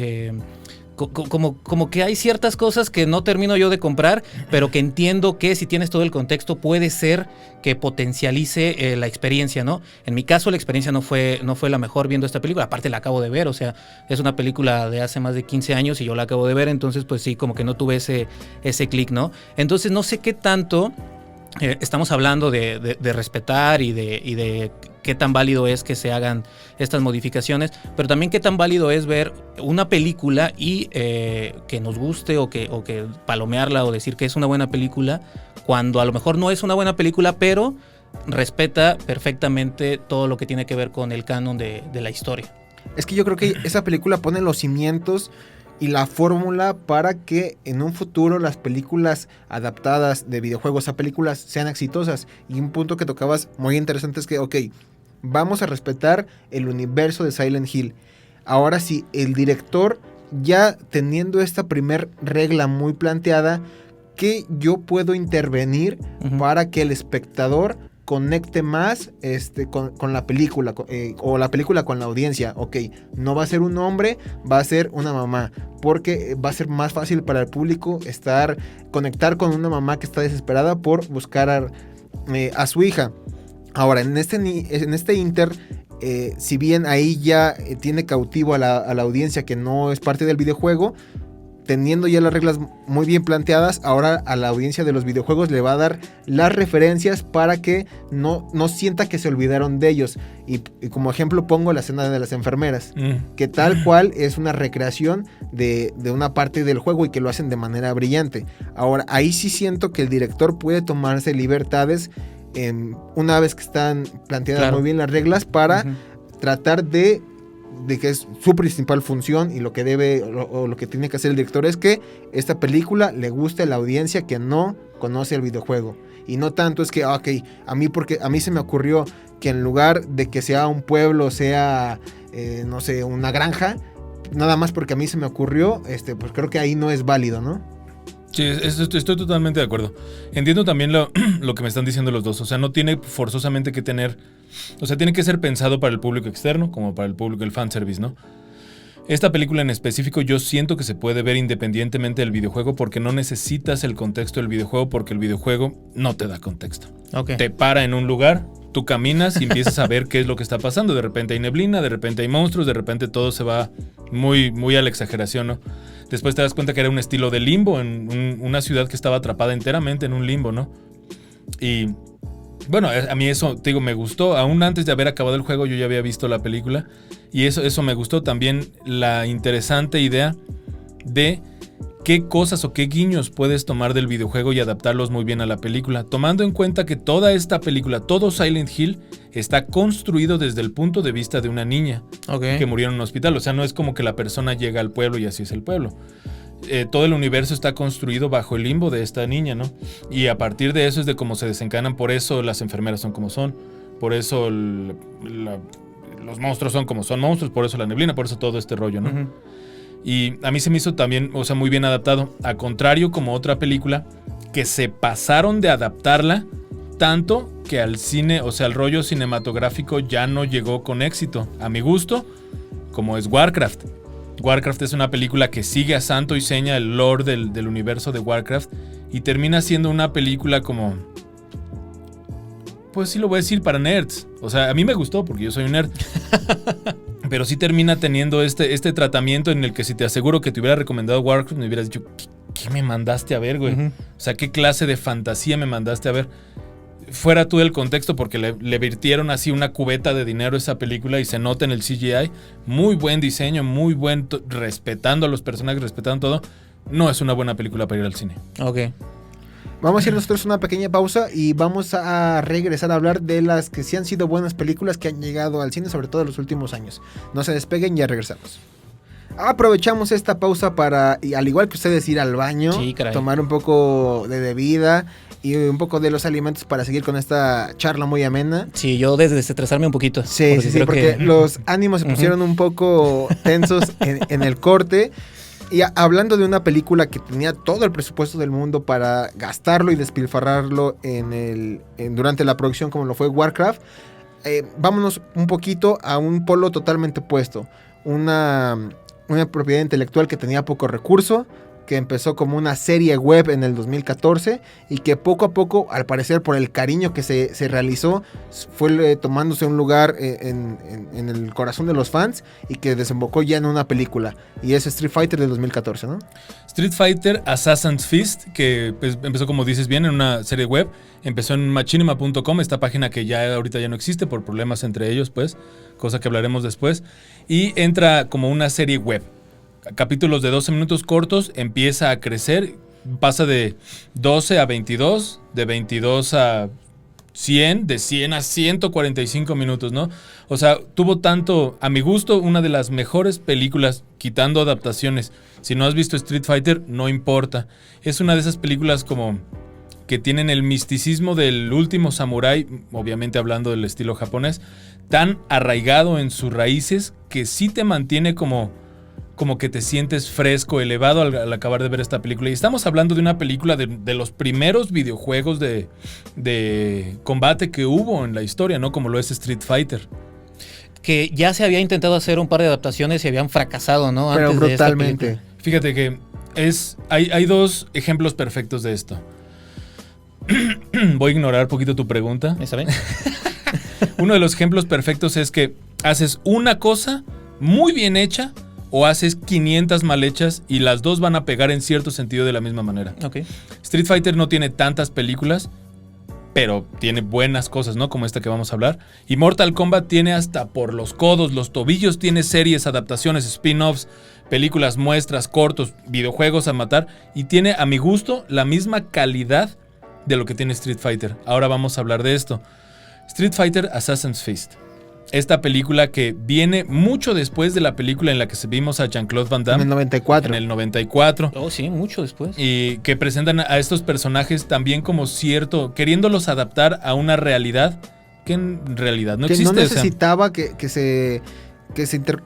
C: como que hay ciertas cosas que no termino yo de comprar, pero que entiendo que si tienes todo el contexto puede ser que potencialice la experiencia, ¿no? En mi caso la experiencia no fue la mejor viendo esta película, aparte la acabo de ver, o sea, es una película de hace más de 15 años y yo la acabo de ver, entonces pues sí, como que no tuve ese clic, ¿no? Entonces no sé qué tanto... estamos hablando de respetar y de qué tan válido es que se hagan estas modificaciones, pero también qué tan válido es ver una película y que nos guste o que palomearla o decir que es una buena película, cuando a lo mejor no es una buena película, pero respeta perfectamente todo lo que tiene que ver con el canon de la historia.
B: Es que yo creo que esa película pone los cimientos y la fórmula para que en un futuro las películas adaptadas de videojuegos a películas sean exitosas. Y un punto que tocabas muy interesante es que, ok, vamos a respetar el universo de Silent Hill. Ahora sí, el director, ya teniendo esta primer regla muy planteada, que yo puedo intervenir para que el espectador conecte más con la película o la película con la audiencia. Ok, no va a ser un hombre, va a ser una mamá, porque va a ser más fácil para el público conectar con una mamá que está desesperada por buscar a su hija. Ahora, en este inter, si bien ahí ya tiene cautivo a la audiencia que no es parte del videojuego, teniendo ya las reglas muy bien planteadas, ahora a la audiencia de los videojuegos le va a dar las referencias para que no sienta que se olvidaron de ellos. Y como ejemplo pongo la escena de las enfermeras, que tal cual es una recreación de una parte del juego y que lo hacen de manera brillante. Ahora, ahí sí siento que el director puede tomarse libertades una vez que están planteadas muy bien las reglas para tratar de que es su principal función, y lo que debe o lo que tiene que hacer el director es que esta película le guste a la audiencia que no conoce el videojuego. Y no tanto es que, a mí se me ocurrió que en lugar de que sea un pueblo, sea, no sé, una granja, nada más porque a mí se me ocurrió, pues creo que ahí no es válido, ¿no?
D: Sí, estoy totalmente de acuerdo. Entiendo también lo que me están diciendo los dos. O sea, no tiene forzosamente que tener... O sea, tiene que ser pensado para el público externo como para el público, el fanservice, ¿no? Esta película en específico yo siento que se puede ver independientemente del videojuego porque no necesitas el contexto del videojuego, porque el videojuego no te da contexto.
C: Okay.
D: Te para en un lugar, tú caminas y empiezas a ver qué es lo que está pasando. De repente hay neblina, de repente hay monstruos, de repente todo se va muy, muy a la exageración, ¿no? Después te das cuenta que era un estilo de limbo, en una ciudad que estaba atrapada enteramente en un limbo, ¿no? Y bueno, a mí eso, te digo, me gustó. Aún antes de haber acabado el juego yo ya había visto la película y eso me gustó. También la interesante idea de qué cosas o qué guiños puedes tomar del videojuego y adaptarlos muy bien a la película, tomando en cuenta que toda esta película, todo Silent Hill, está construido desde el punto de vista de una niña que murió en un hospital. O sea, no es como que la persona llega al pueblo y así es el pueblo. Todo el universo está construido bajo el limbo de esta niña, ¿no? Y a partir de eso es de cómo se desencadenan. Por eso las enfermeras son como son, por eso los monstruos son como son monstruos, por eso la neblina, por eso todo este rollo, ¿no? Y a mí se me hizo también, o sea, muy bien adaptado. A contrario, como otra película que se pasaron de adaptarla tanto que al cine, o sea, al rollo cinematográfico ya no llegó con éxito, a mi gusto, como es Warcraft. Warcraft es una película que sigue a santo y seña el lore del universo de Warcraft y termina siendo una película como... Pues sí lo voy a decir, para nerds. O sea, a mí me gustó porque yo soy un nerd. Pero sí termina teniendo este tratamiento en el que si te aseguro que te hubiera recomendado Warcraft, me hubieras dicho, ¿qué me mandaste a ver, güey? O sea, ¿qué clase de fantasía me mandaste a ver? Fuera tú del contexto, porque le virtieron así una cubeta de dinero a esa película y se nota en el CGI. Muy buen diseño, muy buen, respetando a los personajes, respetando todo. No es una buena película para ir al cine.
C: Ok.
B: Vamos a hacer nosotros una pequeña pausa y vamos a regresar a hablar de las que sí han sido buenas películas que han llegado al cine, sobre todo en los últimos años. No se despeguen, ya regresamos. Aprovechamos esta pausa para, al igual que ustedes, ir al baño, tomar un poco de bebida y un poco de los alimentos para seguir con esta charla muy amena.
C: Sí, yo desestresarme un poquito.
B: Sí, porque los ánimos se pusieron un poco tensos en el corte. Y hablando de una película que tenía todo el presupuesto del mundo para gastarlo y despilfarrarlo durante la producción, como lo fue Warcraft, vámonos un poquito a un polo totalmente opuesto. Una propiedad intelectual que tenía poco recurso, que empezó como una serie web en el 2014 y que poco a poco, al parecer por el cariño que se realizó, fue tomándose un lugar en el corazón de los fans y que desembocó ya en una película, y es Street Fighter del 2014, ¿no?
D: Street Fighter Assassin's Fist, que pues, empezó, como dices bien, en una serie web. Empezó en machinima.com, esta página que ya ahorita ya no existe por problemas entre ellos, pues, cosa que hablaremos después, y entra como una serie web. Capítulos de 12 minutos cortos, empieza a crecer, pasa de 12 a 22, de 22 a 100, de 100 a 145 minutos, ¿no? O sea, tuvo tanto, a mi gusto, una de las mejores películas, quitando adaptaciones. Si no has visto Street Fighter, no importa. Es una de esas películas como que tienen el misticismo del último samurái, obviamente hablando del estilo japonés, tan arraigado en sus raíces que sí te mantiene como que te sientes fresco, elevado al acabar de ver esta película. Y estamos hablando de una película de los primeros videojuegos de combate que hubo en la historia, ¿no? Como lo es Street Fighter.
C: Que ya se había intentado hacer un par de adaptaciones y habían fracasado, ¿no?
B: Pero
C: antes
B: brutalmente.
C: De esta película.
D: Fíjate que hay dos ejemplos perfectos de esto. Voy a ignorar un poquito tu pregunta.
C: ¿Está bien?
D: Uno de los ejemplos perfectos es que haces una cosa muy bien hecha, o haces 500 mal hechas y las dos van a pegar en cierto sentido de la misma manera.
C: Ok.
D: Street Fighter no tiene tantas películas, pero tiene buenas cosas, ¿no? Como esta que vamos a hablar. Y Mortal Kombat tiene hasta por los codos, los tobillos, tiene series, adaptaciones, spin-offs, películas, muestras, cortos, videojuegos a matar. Y tiene, a mi gusto, la misma calidad de lo que tiene Street Fighter. Ahora vamos a hablar de esto. Street Fighter Assassin's Fist. Esta película que viene mucho después de la película en la que vimos a Jean-Claude Van Damme.
B: En el 94.
D: En el 94.
C: Oh, sí, mucho después.
D: Y que presentan a estos personajes también como cierto, queriéndolos adaptar a una realidad que en realidad no
B: que
D: existe.
B: no necesitaba que se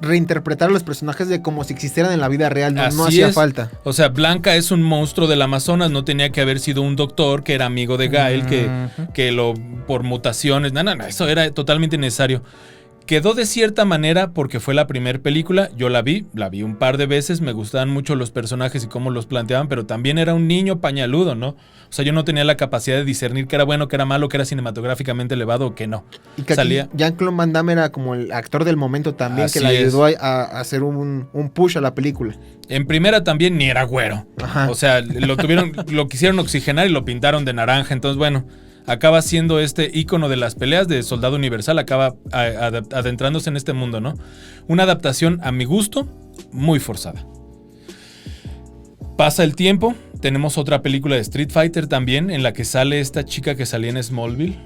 B: reinterpretaran los personajes de como si existieran en la vida real. No hacía falta.
D: O sea, Blanca es un monstruo del Amazonas. No tenía que haber sido un doctor que era amigo de Gael, que lo por mutaciones. No, eso era totalmente innecesario. Quedó de cierta manera porque fue la primera película, yo la vi un par de veces, me gustaban mucho los personajes y cómo los planteaban, pero también era un niño pañaludo, ¿no? O sea, yo no tenía la capacidad de discernir qué era bueno, qué era malo, qué era cinematográficamente elevado o qué no.
B: Y que Jean-Claude Van Damme era como el actor del momento también, que le ayudó a hacer un push a la película.
D: En primera también ni era güero.
B: Ajá.
D: O sea, lo quisieron oxigenar y lo pintaron de naranja, entonces bueno... Acaba siendo este ícono de las peleas de Soldado Universal, acaba adentrándose en este mundo, ¿no? Una adaptación, a mi gusto, muy forzada. Pasa el tiempo, tenemos otra película de Street Fighter también, en la que sale esta chica que salía en Smallville.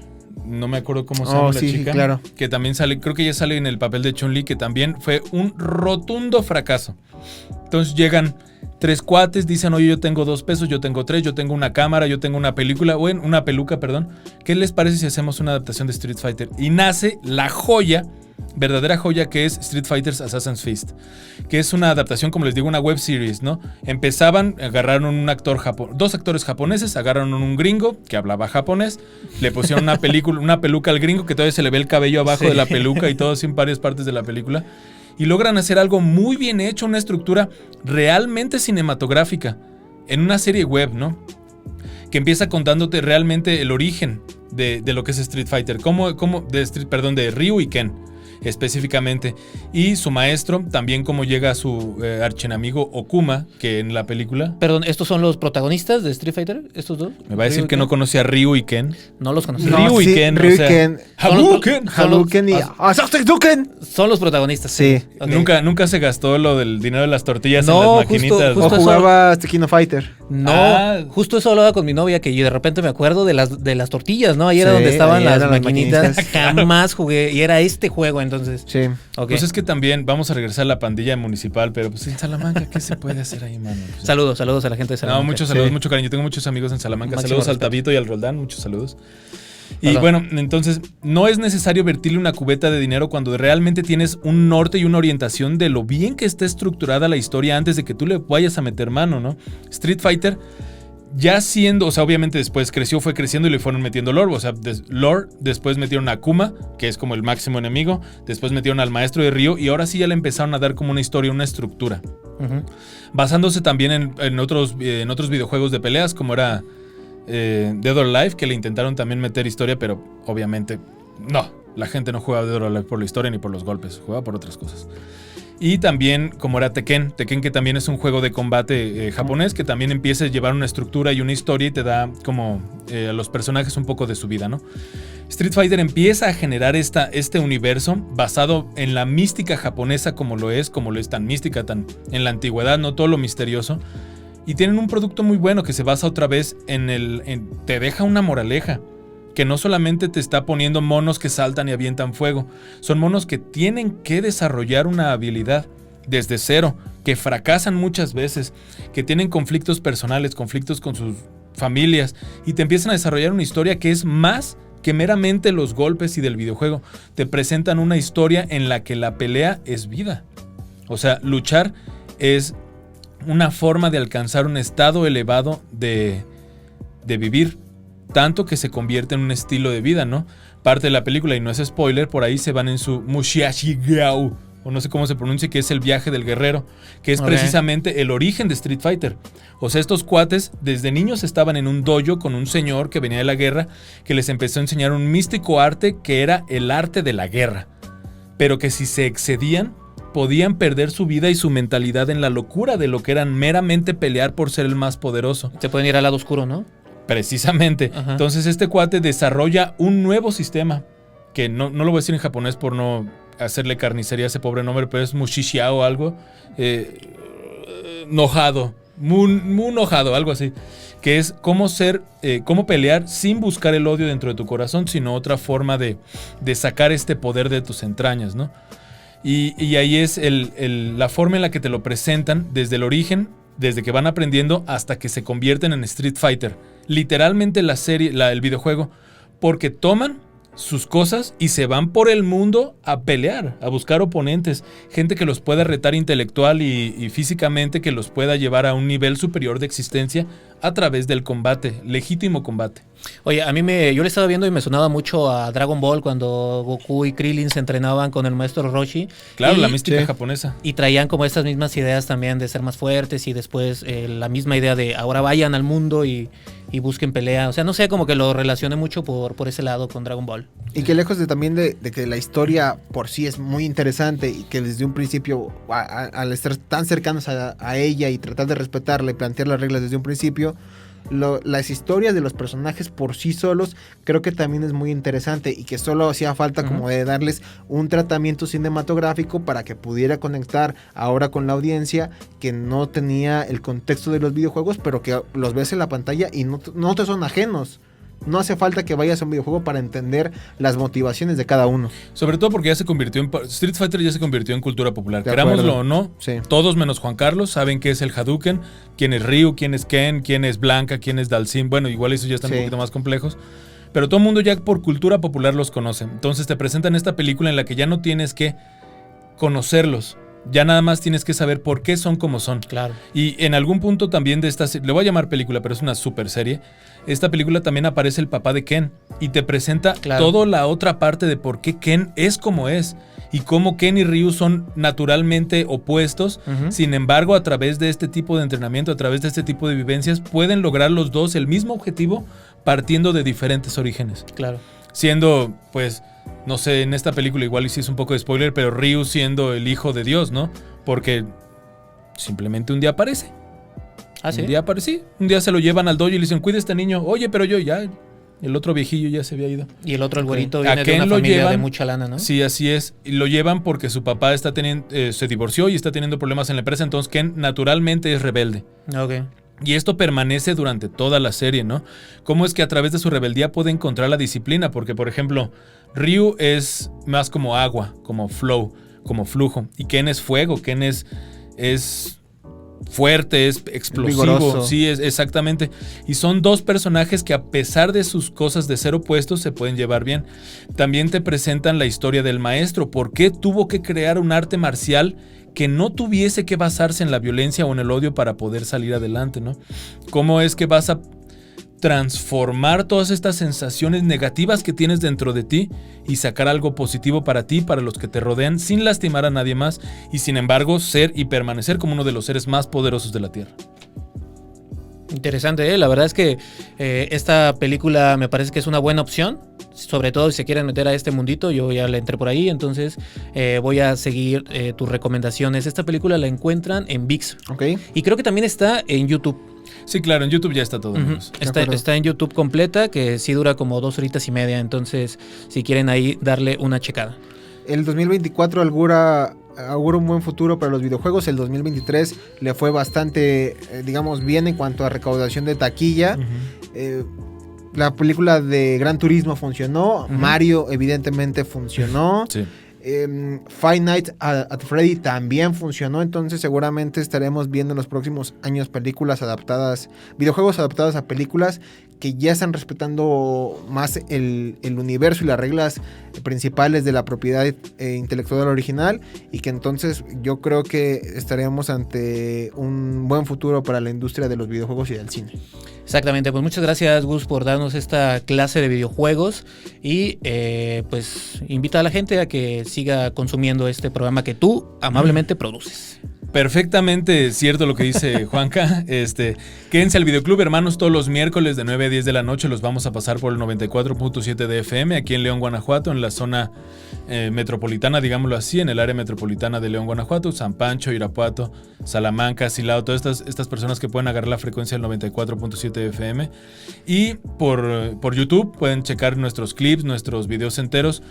D: No me acuerdo cómo se llama la chica.
B: Claro.
D: Que también sale, creo que ella sale en el papel de Chun-Li, que también fue un rotundo fracaso. Entonces llegan 3 cuates, dicen, oye, yo tengo 2 pesos, yo tengo 3, yo tengo una cámara, yo tengo una peluca, perdón. ¿Qué les parece si hacemos una adaptación de Street Fighter? Y nace la joya, verdadera joya, que es Street Fighter Assassin's Fist, que es una adaptación, como les digo, una web series, ¿no? Empezaron, agarraron un actor 2 actores japoneses, agarraron un gringo que hablaba japonés, le pusieron una peluca al gringo que todavía se le ve el cabello abajo de la peluca y todo así en varias partes de la película. Y logran hacer algo muy bien hecho, una estructura realmente cinematográfica en una serie web, ¿no? Que empieza contándote realmente el origen de lo que es Street Fighter, de Ryu y Ken específicamente, y su maestro, también cómo llega a su archienemigo Okuma, que en la película...
C: Perdón, ¿estos son los protagonistas de Street Fighter? ¿Estos dos?
D: ¿Me va a decir que no conocía a Ryu y Ken?
C: No los conocí.
D: Ryu y Ken,
B: Ryu y Ken.
D: Hadouken
B: y Hadouken.
C: Son los protagonistas.
B: Sí.
D: Okay. Nunca se gastó lo del dinero de las tortillas en
C: No,
D: las maquinitas.
B: O jugaba Kino Fighter.
C: No, justo eso hablaba con mi novia, que yo de repente me acuerdo de las tortillas, ¿no? Ahí era donde estaban las maquinitas. Jamás jugué, y era este juego, entonces.
B: Sí.
C: Okay.
D: Pues es que también vamos a regresar a la pandilla municipal, pero pues en Salamanca, ¿qué se puede hacer ahí, mano? Pues,
C: saludos a la gente de Salamanca.
D: No, muchos saludos, mucho cariño. Yo tengo muchos amigos en Salamanca.
C: Máximo
D: Saludos
C: respeto.
D: al Tabito y al Roldán, muchos saludos. Y
C: Perdón.
D: bueno, entonces no es necesario vertirle una cubeta de dinero cuando realmente tienes un norte y una orientación de lo bien que está estructurada la historia antes de que tú le vayas a meter mano, ¿no? Street Fighter, ya siendo, o sea, obviamente después fue creciendo y le fueron metiendo lore, o sea, después metieron a Akuma, que es como el máximo enemigo, después metieron al maestro de Ryu y ahora sí ya le empezaron a dar como una historia, una estructura.
C: Uh-huh.
D: Basándose también en otros videojuegos de peleas, como era Dead or Alive, que le intentaron también meter historia, pero obviamente no, la gente no juega Dead or Alive por la historia ni por los golpes, juega por otras cosas. Y también como era Tekken, que también es un juego de combate japonés, que también empieza a llevar una estructura y una historia y te da como a los personajes un poco de su vida, ¿no? Street Fighter empieza a generar este universo basado en la mística japonesa como lo es tan mística, tan en la antigüedad, no todo lo misterioso. Y tienen un producto muy bueno que se basa otra vez te deja una moraleja. Que no solamente te está poniendo monos que saltan y avientan fuego, son monos que tienen que desarrollar una habilidad desde cero, que fracasan muchas veces, que tienen conflictos personales, conflictos con sus familias, y te empiezan a desarrollar una historia que es más que meramente los golpes y del videojuego. Te presentan una historia en la que la pelea es vida. O sea, luchar es una forma de alcanzar un estado elevado de vivir. Tanto que se convierte en un estilo de vida, ¿no? Parte de la película, y no es spoiler, por ahí se van en su Mushiashigao, o no sé cómo se pronuncia, que es el viaje del guerrero, que es precisamente el origen de Street Fighter. O sea, estos cuates desde niños estaban en un dojo con un señor que venía de la guerra, que les empezó a enseñar un místico arte que era el arte de la guerra. Pero que si se excedían, podían perder su vida y su mentalidad en la locura de lo que eran meramente pelear por ser el más poderoso.
C: Se pueden ir al lado oscuro, ¿no?
D: Precisamente.
C: Ajá.
D: Entonces este cuate desarrolla un nuevo sistema, que no lo voy a decir en japonés por no hacerle carnicería a ese pobre nombre, pero es Mushishiao o algo. Enojado. Muy enojado, algo así. Que es cómo pelear sin buscar el odio dentro de tu corazón, sino otra forma de sacar este poder de tus entrañas, ¿no? Y ahí es la forma en la que te lo presentan desde el origen, desde que van aprendiendo hasta que se convierten en Street Fighter. Literalmente el videojuego, porque toman sus cosas y se van por el mundo a pelear, a buscar oponentes, gente que los pueda retar intelectual y físicamente, que los pueda llevar a un nivel superior de existencia a través del combate, legítimo combate.
C: Oye, yo le estaba viendo y me sonaba mucho a Dragon Ball cuando Goku y Krillin se entrenaban con el maestro Roshi.
D: Claro,
C: y,
D: la mística japonesa.
C: Y traían como estas mismas ideas también de ser más fuertes y después la misma idea de ahora vayan al mundo y busquen pelea. O sea, no sé, como que lo relacioné mucho por ese lado con Dragon Ball.
B: Y que lejos de que la historia por sí es muy interesante y que desde un principio, al estar tan cercanos a ella y tratar de respetarla y plantear las reglas desde un principio, las historias de los personajes por sí solos creo que también es muy interesante y que solo hacía falta como de darles un tratamiento cinematográfico para que pudiera conectar ahora con la audiencia que no tenía el contexto de los videojuegos, pero que los ves en la pantalla y no te son ajenos. No hace falta que vayas a un videojuego para entender las motivaciones de cada uno.
D: Sobre todo porque Street Fighter ya se convirtió en cultura popular.
B: De
D: Querámoslo
B: acuerdo.
D: o no,
B: Sí.
D: todos menos Juan Carlos saben qué es el Hadouken, quién es Ryu, quién es Ken, quién es Blanca, quién es Dalsim. Bueno, igual esos ya están
B: Sí.
D: un poquito más complejos. Pero todo el mundo ya por cultura popular los conoce. Entonces te presentan esta película en la que ya no tienes que conocerlos. Ya nada más tienes que saber por qué son como son.
C: Claro.
D: Y en algún punto también de esta serie, le voy a llamar película, pero es una super serie. Esta película también aparece el papá de Ken y te presenta toda la otra parte de por qué Ken es como es y cómo Ken y Ryu son naturalmente opuestos. Sin embargo, a través de este tipo de entrenamiento, a través de este tipo de vivencias, pueden lograr los dos el mismo objetivo partiendo de diferentes orígenes.
C: Claro.
D: Siendo, pues, no sé, en esta película igual sí es un poco de spoiler, pero Ryu siendo el hijo de Dios, ¿no? Porque simplemente un día aparece.
C: ¿Ah, sí?
D: Un día se lo llevan al dojo y le dicen, cuida a este niño. Oye, pero yo ya, el otro viejillo ya se había ido.
C: Y el otro, el güerito,
D: ¿A
C: viene de
D: Ken
C: una
D: lo
C: familia
D: llevan?
C: de mucha lana, ¿no?
D: Sí, así es. Y lo llevan porque su papá se divorció y está teniendo problemas en la empresa, entonces Ken naturalmente es rebelde.
C: Ok.
D: Y esto permanece durante toda la serie, ¿no? Cómo es que a través de su rebeldía puede encontrar la disciplina, porque por ejemplo, Ryu es más como agua, como flow, como flujo, y Ken es fuego, Ken es fuerte, es explosivo,
B: vigoroso.
D: sí, es exactamente. Y son dos personajes que a pesar de sus cosas de ser opuestos se pueden llevar bien. También te presentan la historia del maestro, por qué tuvo que crear un arte marcial que no tuviese que basarse en la violencia o en el odio para poder salir adelante, ¿no? ¿Cómo es que vas a transformar todas estas sensaciones negativas que tienes dentro de ti y sacar algo positivo para ti, para los que te rodean, sin lastimar a nadie más y sin embargo ser y permanecer como uno de los seres más poderosos de la Tierra?
C: Interesante, ¿eh? La verdad es que esta película me parece que es una buena opción, sobre todo si se quieren meter a este mundito. Yo ya le entré por ahí, entonces voy a seguir tus recomendaciones. Esta película la encuentran en ViX.
B: Ok.
C: Y creo que también está en YouTube.
D: Sí, claro, en YouTube ya está todo. Amigos.
C: Está en YouTube completa, que sí dura como 2 horitas y media, entonces si quieren ahí darle una checada.
B: El 2024 augura un buen futuro para los videojuegos. El 2023 le fue bastante, digamos, bien en cuanto a recaudación de taquilla. La película de Gran Turismo funcionó. Mario evidentemente funcionó.
D: Sí.
B: Five Nights at Freddy también funcionó. Entonces seguramente estaremos viendo en los próximos años videojuegos adaptados a películas que ya están respetando más el universo y las reglas principales de la propiedad intelectual original, y que entonces yo creo que estaremos ante un buen futuro para la industria de los videojuegos y del cine.
C: Exactamente, pues muchas gracias, Gus, por darnos esta clase de videojuegos y pues invita a la gente a que siga consumiendo este programa que tú amablemente produces.
D: Perfectamente cierto lo que dice Juanca. Quédense al Videoclub, hermanos, todos los miércoles de 9 a 10 de la noche. Los vamos a pasar por el 94.7 de FM aquí en León, Guanajuato, en la zona metropolitana, digámoslo así, en el área metropolitana de León, Guanajuato, San Pancho, Irapuato, Salamanca, Silao, todas estas personas que pueden agarrar la frecuencia del 94.7 de FM. Y por YouTube pueden checar nuestros clips, nuestros videos enteros.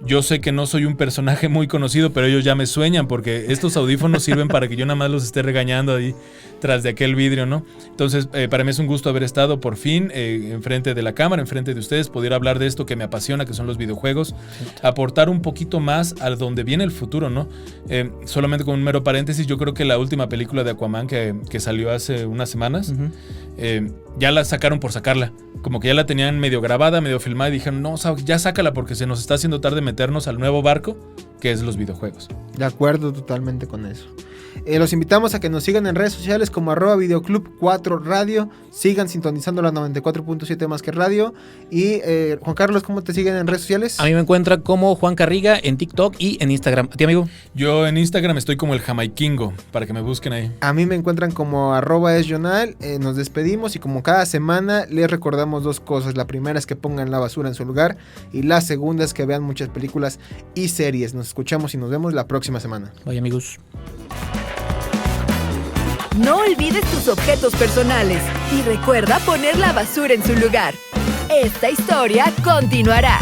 D: Yo sé que no soy un personaje muy conocido, pero ellos ya me sueñan porque estos audífonos sirven para que yo nada más los esté regañando ahí tras de aquel vidrio, ¿no? Entonces, para mí es un gusto haber estado por fin enfrente de la cámara, enfrente de ustedes, poder hablar de esto que me apasiona, que son los videojuegos, aportar un poquito más a donde viene el futuro, ¿no? Solamente con un mero paréntesis, yo creo que la última película de Aquaman que salió hace unas semanas, ya la sacaron por sacarla. Como que ya la tenían medio grabada, medio filmada y dijeron, no, ya sácala porque se nos está haciendo tarde meternos al nuevo barco, que es los videojuegos.
B: De acuerdo totalmente con eso. Los invitamos a que nos sigan en redes sociales como @videoclub4radio. Sigan sintonizando la 94.7 Más que Radio. Y Juan Carlos, ¿cómo te siguen en redes sociales?
C: A mí me encuentran como Juan Carriga en TikTok y en Instagram. ¿A ti, amigo?
D: Yo en Instagram estoy como el Jamaiquingo, para que me busquen ahí.
B: A mí me encuentran como @esjonal. Nos despedimos y como cada semana les recordamos dos cosas. La primera es que pongan la basura en su lugar y la segunda es que vean muchas películas y series. Nos escuchamos y nos vemos la próxima semana.
C: Bye, amigos.
E: No olvides tus objetos personales y recuerda poner la basura en su lugar. Esta historia continuará.